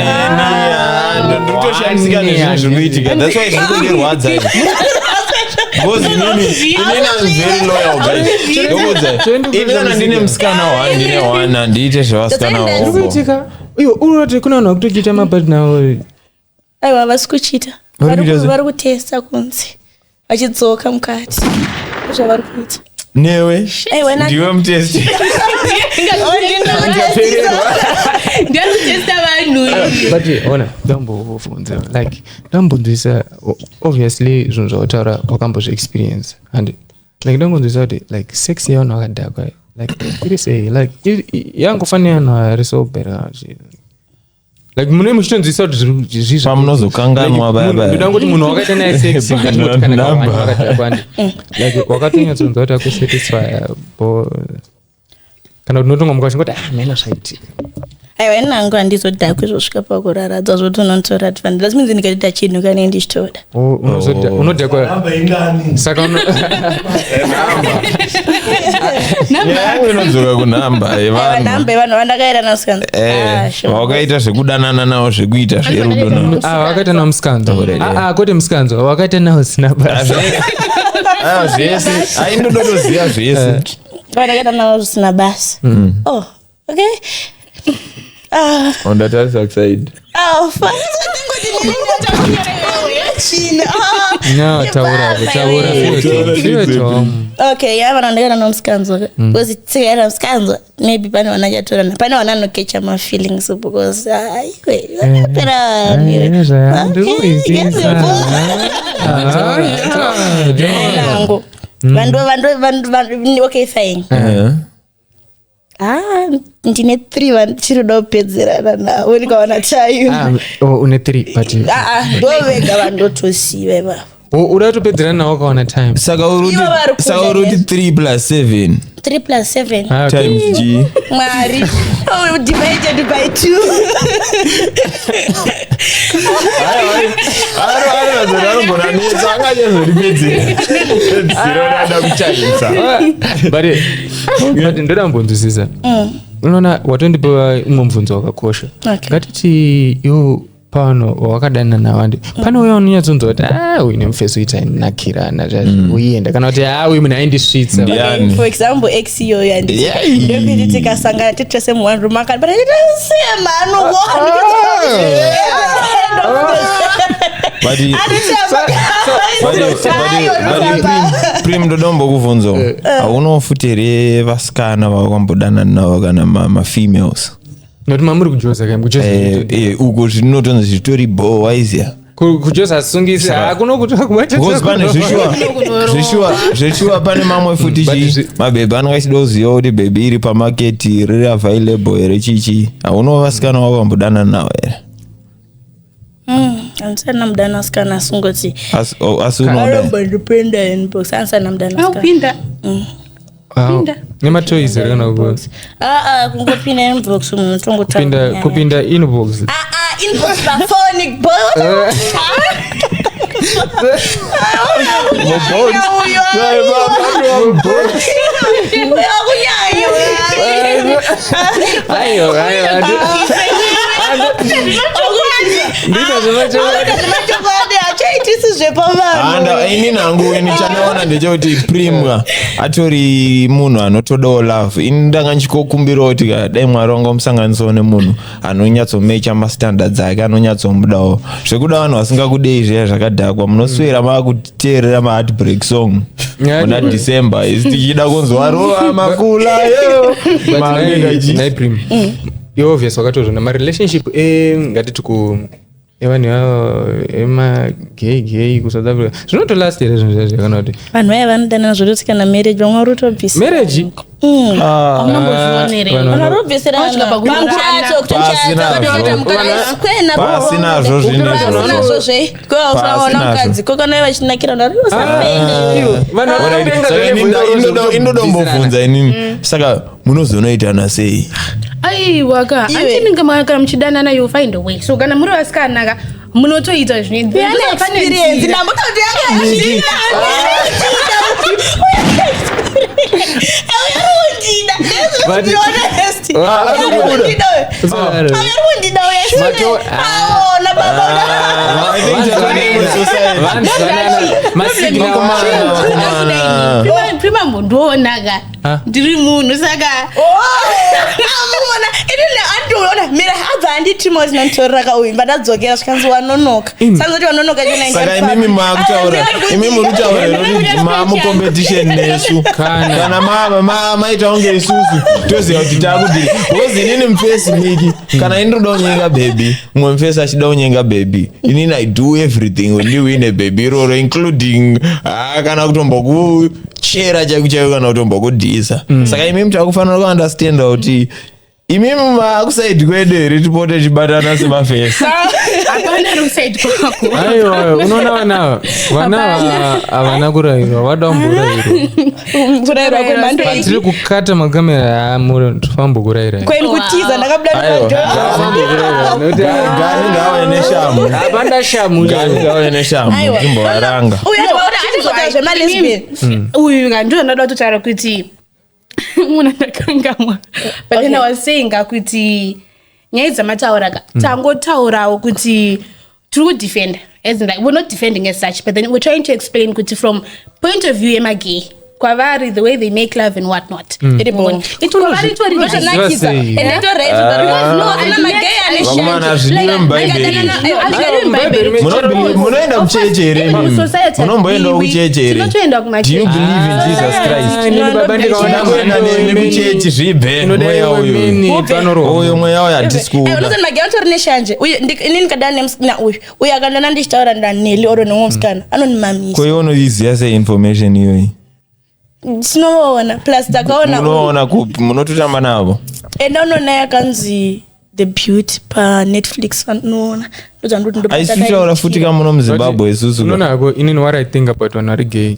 Speaker 1: ndotoshandisika nezvikuitika. That's why zvikundirwadza. Because I'm very loyal, guys. Even ndine musikana one andiite zvevasikana wavo.
Speaker 3: Iyo uroti kuna vanhu vakutochita mapartner avo.
Speaker 2: Aiwa vasikuchita. Vari kutesta kunzi. Vachidzoka mukati. Zvavari kuita.
Speaker 1: Newe? Ndiwe mutesti.
Speaker 4: Ndiye kutesta vanhu.
Speaker 3: But ona ndambobvunza like ndambonzwisa obviously zvinhu zvakutaura wakambozvi experience and like ndambonzwisa kuti like sex yavanhu vakadhakwa like it is like yangofanira vanhu vari sobera like mune muchitonzwisa kuti zvizvo
Speaker 1: pamunozokanganwa baba
Speaker 3: ndoda kuti munhu wakaita naye sex ngati kana vanhu vakadhakwa like wakatonyatsonzwa kuti akusatisfy kana kuti unotonga mukachingoti mena zvaitika.
Speaker 2: Aiwa nangu handizodhakwa zvosvika pakuraradza zvoti unotora tifani that means ndikaita chinhu kana ndichitoda
Speaker 3: unodhakwa saka
Speaker 1: namba inodzoka kunamba
Speaker 2: yevanhu vandakaira namusikana
Speaker 1: wakaita zvekudanana nawo zvekuita zverudo
Speaker 3: wakaita nawo musikanzo kwete musikanzo wakaita nawo zina basa
Speaker 1: zvese aindodotoziva zvese
Speaker 2: vandakaita nawo zvisina basa okay.
Speaker 1: Undatarisa kuside.
Speaker 3: taura
Speaker 2: okay, yava nandakana nomusikanzo because tsikana musikanzo maybe pane vanachatorana pane vananokecha mafeelings because vandu okay fine ndine 3 vandichirida kupedzerana navo ndikaona chayo
Speaker 3: une 3 but
Speaker 2: ndovega vandotosiva ivavo
Speaker 3: uda topedzerana navo ukaona time
Speaker 1: saka uruti 3 plus 7
Speaker 2: 3 plus 7
Speaker 1: times G
Speaker 2: mwari divided by 2
Speaker 3: but ndoda mbonzwisisa unoona watondipa umwe mubvunzo wakakosha ngatiti iwo pano wakadana nawandi pane uya unonyatsonzwa kuti uine mufeso itainakirana uienda kana kuti uyu munhu aindisvitsa
Speaker 2: for example x iyoyo andiyekuti tikasangana titose mu1 room akati but sema
Speaker 1: Prim ndodombo kuvunzo aunofutere vasikana vakwambodana navo kana mafemales
Speaker 3: noti mamuri kujoza
Speaker 1: uko zvinotonzi zvitori bowaizia
Speaker 3: kujoza asungisi hakuno
Speaker 1: pane zveshuwa pane mamwe futi mabhebhi anenge achida kuziva kuti bhebhi iri pamaketi riri available here chichi hauno vasikana vakwambodana navo here
Speaker 2: ansana mudana asikana asungoti
Speaker 1: asi
Speaker 2: unodaindipinda inbox ansana mudana
Speaker 4: pinda
Speaker 3: nematoys here kana kubox
Speaker 2: kungopinda inbox munhu
Speaker 3: kupinda inbox
Speaker 2: inbox phone boy
Speaker 1: ini nangu ini chanaona ndechekuti Prim atori munhu anotodawo love ini ndanga ndichikokumbira kuti dai Mwari wangamusanganisawo nemunhu anonyatsomecha mastandards ake anonyatsomudawo zvekuda vanhu vasingakudei zviya zvakadhakwa munoswera makuteerera maheartbreak song muna December isi tichida kunzwa rova makula
Speaker 3: Prim obvious wakatozvona marelationship ngatiti evanhu vavo emagay kuSouth Africa zvinotolast here zvinhu zvakana kuti
Speaker 2: vanhu vaya vanodanana zvoti kana marriage vamwe varutobvisa
Speaker 3: marriage
Speaker 1: pasinazvo
Speaker 2: zvinezvokokana kokana vachinakira
Speaker 1: inodombobvunza inini saka munozonoitana sei
Speaker 4: aiwaka antininga makana muchidanana you find a way so kana muri vasikanaka munotoita
Speaker 2: zvinoexperience ndambototi
Speaker 4: prima mbondoonaka ndiri munhu saka
Speaker 2: andiona mira abva anditimozi nanditorera kauyu mbadadzokera zvikanzi wanonoka sanzoti wanonoka
Speaker 1: saka imimi makutaura imimi muritaura kuti mamucompetition nesu kana maita kunge isusu toziva kuti takudii because inini mufesi Meek kana ini ndoda kunyenga baby mumwe mufesi achida kunyenga baby inini I do everything when you win a baby roro including kana kutombokuchera chaiko kana kutombokudhisa saka imimi takufanira kuunderstanda kuti imimi makusaidi kwedu here tipote chibatana semafesi
Speaker 3: aiwa unoona vana havana kurayirwa vada kumborayirwa tiri kukata makamera tofambokurayira
Speaker 2: kutiza
Speaker 3: ndakabudapanda shamu
Speaker 1: imbovaranga
Speaker 4: uyu kandondoda kutotaura kuti munhu ndakangamwa but then I was saying kuti nyaya dzamatauraka tangotaurawo kuti tiri kudefenda as in like we're not defending as such but then we're trying to explain kuti from point of view yemagay kwavari the way they make love and what not
Speaker 1: munoenda kucheche here munomboendawo kucheche here do you believe in Jesus Christ ndinangoenda nemi kuchechi zvibve mweya uyu mweya uyu hatisi kuuda
Speaker 2: neshanje ini ndikadana nemusikana uyu akandana ndichitaura ndaneli oro nemwe musikana anonimamisa
Speaker 1: koiunoiziva seinformation iyoyi
Speaker 2: tinoona plus takaona
Speaker 1: kupi munototamba navo
Speaker 2: enda unoona yakanzi The Beauty paNetflix vanoona
Speaker 1: aisitaura futi kamuno muZimbabwe isusu
Speaker 3: unonako inini what I think about vanhu vari gay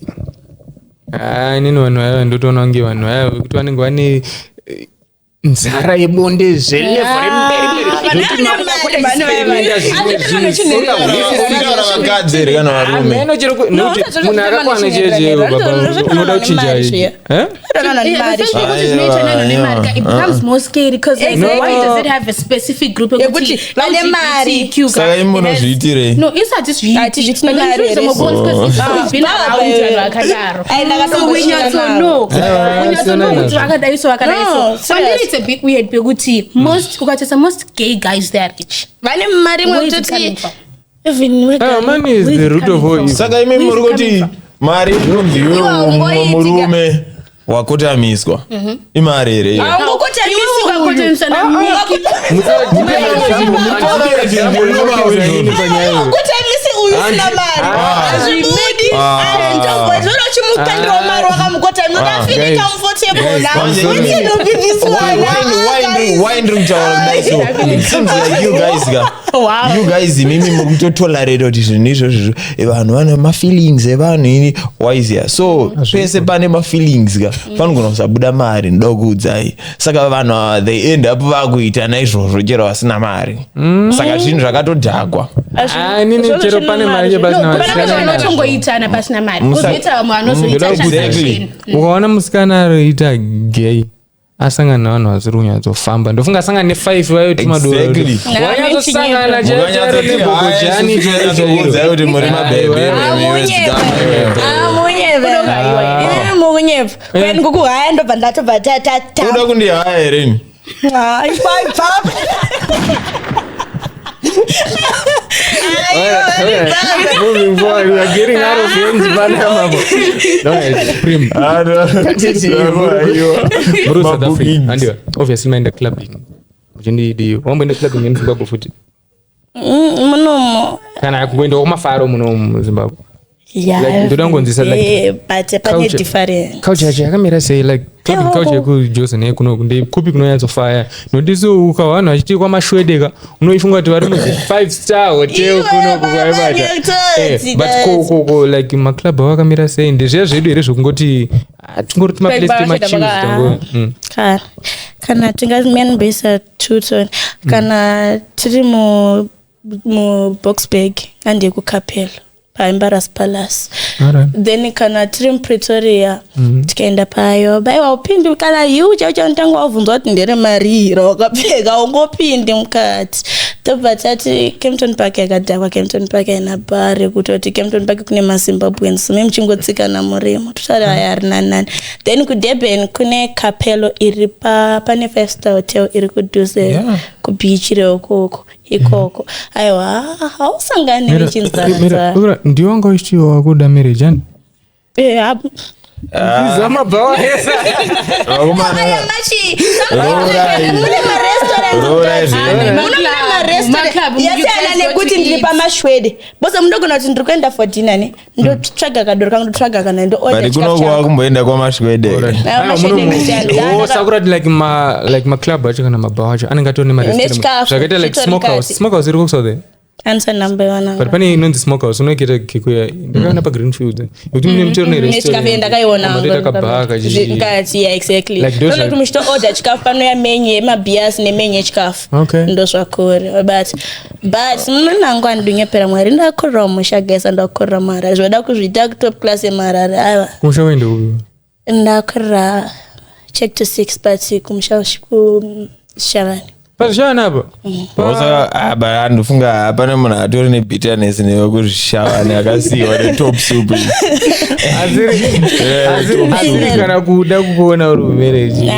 Speaker 3: inini vanhu vaya ndotoona kunge vanhu vaya kuti vanenge vane nzara yebonde zvelevo
Speaker 1: vakadzi kana varume
Speaker 3: munhu akakwana checheoda kuchinja
Speaker 1: saka imunozviitirei
Speaker 4: it's a bit weird because most gay guys they are rich.
Speaker 2: Vane mari mwetoti
Speaker 3: money is the root of all evil.
Speaker 1: Saka imi muri kuti mari ndiwe murume wakotamiswa imari here you guys mimi mukutotolerate kuti zvinhu izvozvo vanhu vane mafeelings evanhu ini waiziya so pese pane mafeelings ka panogona kusabuda mari ndokuudzai saka vanhu they end up vakuita naizvozvo chero vasina mari saka zvinhu zvakatodhakwa
Speaker 3: nini chero pane mari
Speaker 4: vanotongoitana pasina mari kuzoita vamwe vanozoita
Speaker 3: ukaona musikana aroita gay asangana navanhu vasiri kunyatsofamba ndofunga asangana ne5 vayoti madorori wanyatsosangana chairo nebhogojani
Speaker 1: chaizvoudzai kuti muri
Speaker 2: mabebemukunyepa kwani kukuhaya ndobva ndatobva
Speaker 1: uda kundihaya hereni
Speaker 3: moving forward, we are getting out of hands. South Africa. And obviously, I'm in the clubbing. I'm in the clubbing in Zimbabwe. Can I go into my faro in Zimbabwe?
Speaker 2: Yeah,
Speaker 3: like, don't
Speaker 2: but it's different.
Speaker 3: Culture, I can say like clubbing culture good Jose ne kuno kunde kupi kunoyatsofaya nodiso ukawana achitikwa mashwedeka unoifunga kuti vari mu 5-star hotel kuno kuvaibata but ko like ma club wakamira sei ndezve zvedu here zvokungoti tingoti ma place ma chill tango
Speaker 2: kana tingamembesa tuton kana tiri mu Boxburg ande ku Capella Embarrass Palace. Then kana trim Pretoria tikaenda payo baiwa upindi kana yuja uchantanga wavunzwa kuti ndere mariro wakapfeka ungopindi mukati tobva tati Kempton Park yakadhakwa Kempton Park ina bar kutoti Kempton Park kune maZimbabweans memchingotsikana murimo tutari ayarina nani then ku Durban kune Capella iri pane 5-star hotel iri kuduse ku beach rekoko ikoko aiwa hausangani nechinzanza
Speaker 3: ndio wanga uchiwa kuda marriage ani zama bawa hesa
Speaker 2: nekuti ndiri pamashwede bose mundogona kuti ndiri kuenda for dinner ne ndotsvaga kadoro kangu ndotsvaga kana
Speaker 1: kunokuwa kumboenda kwamashwede
Speaker 3: sakurati like ma club acho kana mabawa acho anenge atori nemarestaurant zvakaita like smokehouse iri kusauth
Speaker 2: answer number 1
Speaker 3: but pane inonzi smokehouse unoikita kikuya ndakaona paGreenfield yekuti mune mutoro nerestaurant
Speaker 2: ndakaiona
Speaker 3: kabhaka
Speaker 2: exactly ndono kuti muchito order chikafu pano ya menu yemabias nemenyu yechikafu ndozvakore but munangu andinyepera mwari ndakorera mushagesa ndakorera mara zvoda kuzviita kutop class yemarara aiwa
Speaker 3: kumusha wende uyu
Speaker 2: ndakorera check to 6 but kumushavani
Speaker 3: pazvishana apa
Speaker 1: osa ndofunga hapana munhu atori nebitterness nevekuzvishavani akasiyiwa netop soup
Speaker 3: asi kana kuda kukuona uri mumarriage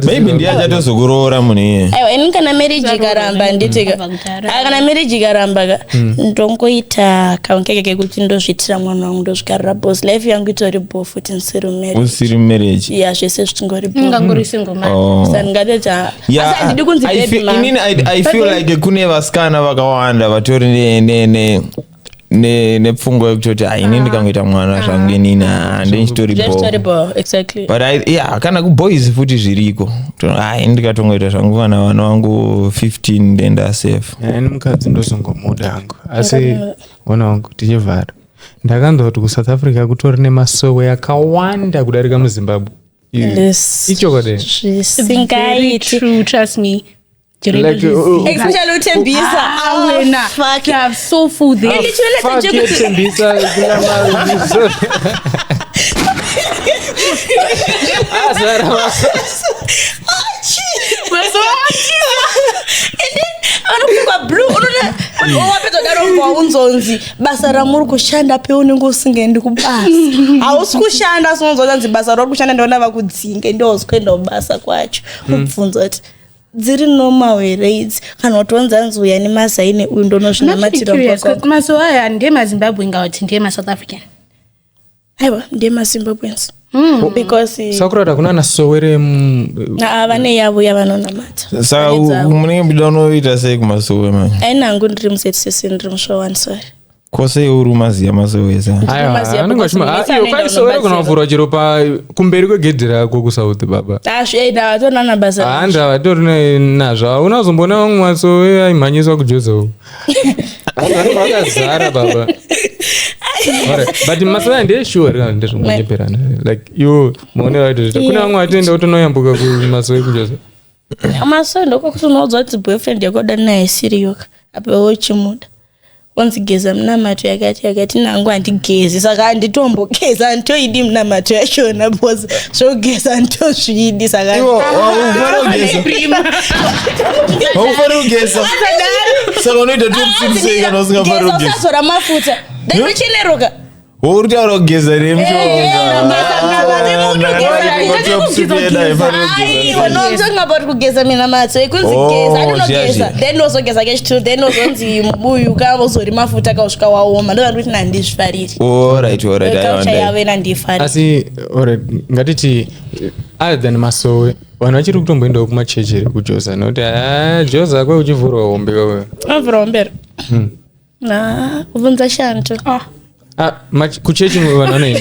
Speaker 1: maybe ndiye achatozokuroora munhu iye
Speaker 2: aiwa ini kana marriage ikaramba nditika kana marriage ikaramba ndongoita kaunkeke kekuti ndozvitira mwana wangu ndozvikarira boss life yangu itori bofu kuti
Speaker 1: usiri mumarriage
Speaker 2: ya zvese zvichingori
Speaker 4: ngangori single man
Speaker 2: sangateta
Speaker 1: I feel like kune vasikana vakawanda vatori nepfungwa yekutoti ini ndikangoita mwana zvangu inini handei chitoribo
Speaker 2: exactly
Speaker 1: but kana kuboys futi zviriko ini ndikatongoita zvangu vana vangu 15 ndenda safe
Speaker 3: ini mukadzi ndozongomuda hangu asi vana vangu tichivhara ndakanzwa kuti kuSouth Africa kutori nemasowe yakawanda kudarika muZimbabwe ichokwadi
Speaker 4: true trust me
Speaker 2: especially utembisa
Speaker 4: you have so food there
Speaker 3: utembisa
Speaker 2: unzonzi basa ramuri kushanda peunenge usingaendi kubasa hausi kushanda sinonzonzi basa rori kushanda ndiona vakudzinge ndozikuenda kubasa kwacho ubvunza kuti dziri normal here idzi kana kutonza nzuya nemazaine uyu ndonozvinamatira
Speaker 4: mazuva aya ndiye mazimbabwe ngauti ndiye masouth african
Speaker 2: aiwa ndiye mazimbabwens because
Speaker 3: sakurata kuna nasowere
Speaker 2: vane yavo yavanonamata
Speaker 1: saka munenge muchida unoita sei kumasowe mani
Speaker 2: ainangu ndiri musetisi ndiri mushowan sorry
Speaker 1: kwose uri umaziya masowe
Speaker 3: saaiokaisowe kunavhurwa chero kumberi kwegedhi rako kusauthi baba
Speaker 2: ndavatona basa
Speaker 3: handavatori nazvo unazombona vamwe masowe aimhanyiswa kujozawo vakazara baba but masowe andiyeshure ndezvonyeperana like iwo maonero aitoita kune vamwe vatoenda kutonoyambuka kumasowe kujoza
Speaker 2: masowe ndokokuti unoudza kuti boyfriend yakoda naye siriyoka apawo chimuda onzi geza munamato yakati nangu handigezi saka handitombogeza handitoidi munamato yachona because zvogeza handitozvidi saka
Speaker 1: haufari kugeza saka unoita tokusindisei kana usingafari kugeza
Speaker 2: usazora mafuta ndinocheneroka
Speaker 1: uri taura kugeza
Speaker 2: remshongabati kugeza minamato ikunzi geza andinogeza then ozogeza kechitu then ozonzi mubuyu kaozori mafuta kausvika waoma ndovanikuti nandizvifariri kaucha yave nandifariri
Speaker 3: asi ngatiti other than masowe vanhu vachiri kutomboendawo kumachechi rekujoza nokuti joza kwe uchivhurwa hombe kawe
Speaker 2: avhura hombero kubvunza shanto
Speaker 3: kuchechi vanhu vanoenda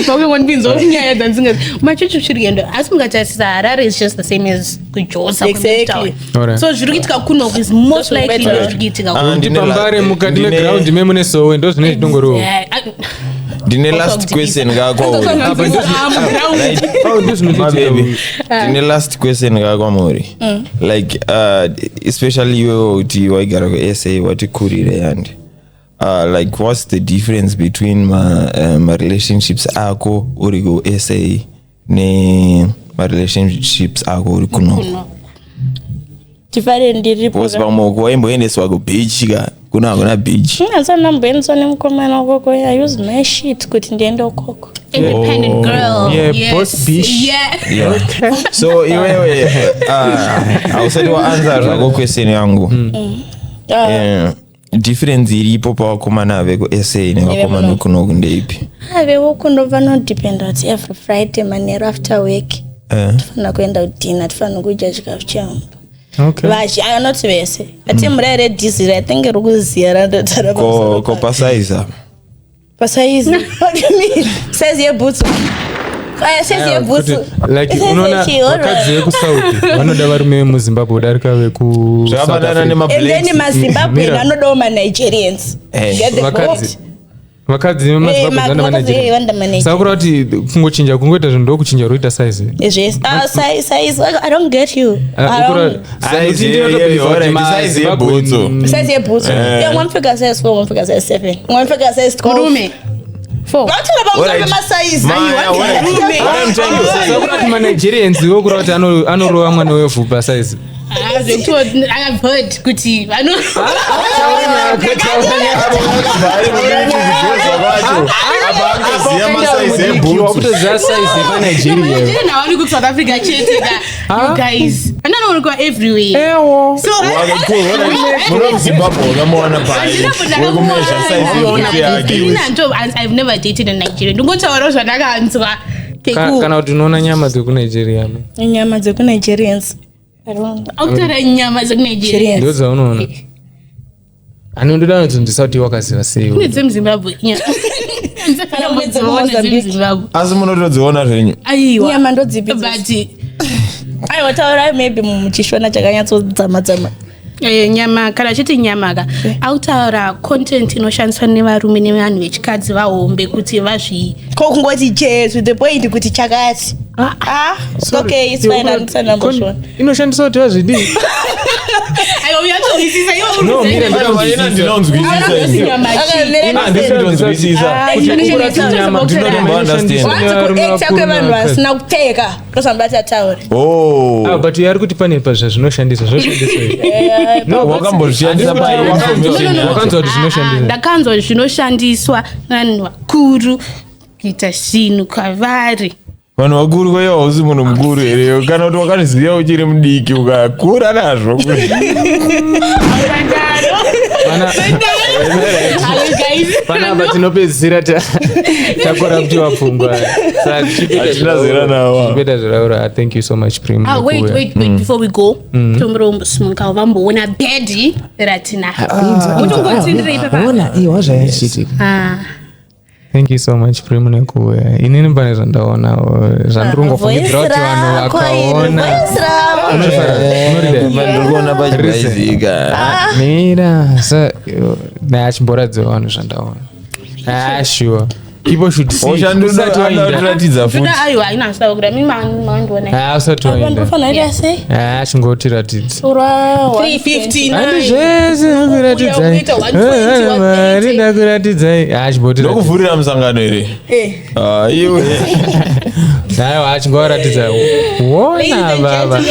Speaker 4: vakangondinzonyaya dzanzinga machechi uchirienda asi mungatarisa harare is just the same as kujosa so zviri kuitika kuno is most likely zviri kuitika
Speaker 3: pambare mukati megraundi memune sowe ndo zvine chitongoriwo
Speaker 1: ndine last question kakwamuri like especially iwe kuti waigara kusa watikurire yandi like what's the difference between my relationships ako uri kusa ne my relationships ako uri kuno
Speaker 2: tifare ndiripo
Speaker 1: pamwe waimboendeswa kubeach ka kuna beach
Speaker 2: ndamboendeswa nemukomana ukoko I use my shit kuti ndiende ukoko
Speaker 4: independent girl
Speaker 3: boss bitch
Speaker 1: okay so iwewe ausati waanza zvako question yangu difference iripo pavakomana vekusa nevakomana vekunoku ndeipi
Speaker 2: vekuno vanodependa kuti every friday manero after work tifana kuenda kudhina tifana kudya chikafu chamba anoti vese ati murayire dhiziri I think rikuziya randotara
Speaker 1: pasaiza
Speaker 2: pasaiza what do you mean size yebhutsu
Speaker 3: unoona vakadzi vekusauthi vanoda varume vemuzimbabwe kudarika
Speaker 1: vekuani
Speaker 2: mazimbabwe anodawo manigerians
Speaker 3: vakadzi vemazimbabwe sakura kuti kungochinja kungoita zvinhu ndokuchinja roita saizi
Speaker 2: I don't get you
Speaker 1: size yebhutsu
Speaker 2: mwamfika size 4 mwamfika size 7 mwamfika size 12
Speaker 4: murume
Speaker 3: manigerians vokura kuti anorova mwana wevhupa saizi
Speaker 4: I have heard kuti
Speaker 3: kutoziva saizi yepanigeriaavani
Speaker 4: kuti South Africa chete you guys anoonekwa everywhere I've never dated a Nigerian ndingotaurawo zvandakanzwa
Speaker 3: kana kuti unoona nyama dzekunigeria
Speaker 2: nyama dzekunigerians
Speaker 4: autora nyama dzekunigerian
Speaker 3: ndo dzaunoona anondoda nzondisa kuti wakaziva sei
Speaker 4: kune dzemuzimbabwe
Speaker 1: asi munotodziona zvenyu
Speaker 2: nyama ndodzipi but aiwa taurai maybe muchishona chakanyatsodzama-dzama
Speaker 4: nyama kana chiti nyamaka autaura content inoshandiswa nevarume nevanhu vechikadzi vahombe kuti vazvi
Speaker 2: kokungoti jesu the point kuti chakati okay it's fine andisanakushona
Speaker 3: inoshandiswa kuti vazvidii
Speaker 4: aiwa uyatozwisisa
Speaker 2: kwevanhu vasina kupfeka ndosambati ataure
Speaker 3: but yari kuti pane pazvazvinoshandisa
Speaker 4: ndakanzwa zvinoshandiswa vanhu vakuru kuita zvinhu kwavari
Speaker 1: vanhu vakuru kwaiva hausi munhu mukuru here kana kuti wakaniziva uchiri mudiki ukakura nazvo
Speaker 3: panapa tinopedzisira takoraptiwa pfungwa
Speaker 1: tinazera nawa.
Speaker 3: zviraura. Thank you so much Prim.
Speaker 4: Wait, before we go tomurombosimukavo vamboona bedi ratinaro
Speaker 3: Thank you so much Prim nekuuya. Inini pane zvandaona zvandirongofungidzira kuti vanhu vakaona
Speaker 1: ndikuona pachibaizika
Speaker 3: mira achimboradza vanhu zvandaona. Sure. People should see.
Speaker 1: Oshandoratidza futi.
Speaker 3: Usati waenda. Achingotiratidza.
Speaker 2: 359.
Speaker 3: Ndakuratidzai. Achimbotiratidza.
Speaker 1: Ndokuvhurira musangano here. Iwe.
Speaker 3: Nayo achingoratidza. Wona baba.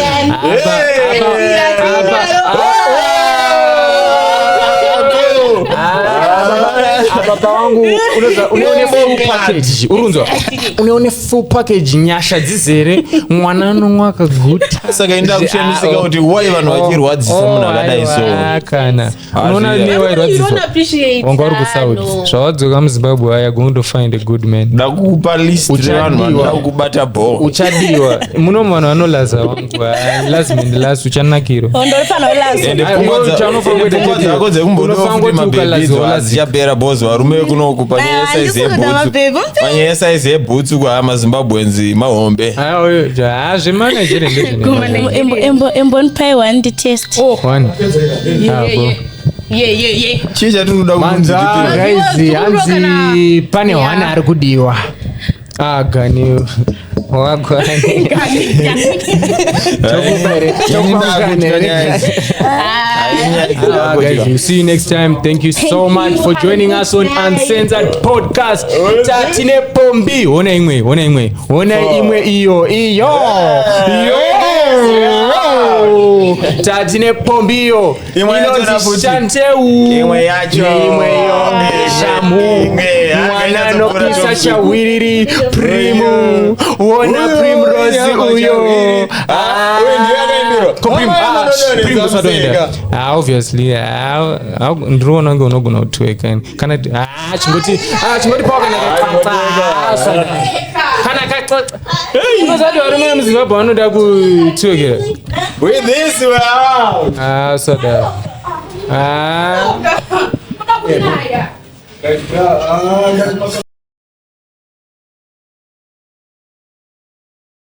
Speaker 3: Baba wangu uneone full package. Urunzwa. Uneone full package nyasha dzizere mwana nomwaka guta.
Speaker 1: Saka inda kushandisika kuti why vanhu vachirwadzisa munhu akadai so.
Speaker 3: Kana. Unoona ne wairwadzisa. Wanga uri kuSaudi. Zvawadzoka muZimbabwe aya going find a good man.
Speaker 1: Ndakupa list revanhu vakubata ball.
Speaker 3: Uchadiwa. Muno vanhu vanolaza wangu. Lazima ndilazi uchanakiro.
Speaker 2: Ondofana ulazi.
Speaker 1: Ndakudze kumbonofuti mabebidzo aziyapera boss varume kunoku panyaya size yebhutsu kwamazimbabwenzi mahombe
Speaker 3: zvemanajere
Speaker 2: embonipai one test
Speaker 1: chii chatinoda
Speaker 3: guys hanzi pane hwana ari kudiwa Gunnie see you next time. Thank you so much for joining us on Uncensored Podcast. Tatine pombi ona imwe iyo tatine pombi iyo inozishanteu imwe yacho shamu mwana nopisa chawiriri Primu wona Primrose uyo obviously ndiriona nge unogona kutweka kana chingoti pawa kana unozati varume vemuZimbabwe vanoda kutwekera
Speaker 1: with this
Speaker 3: sada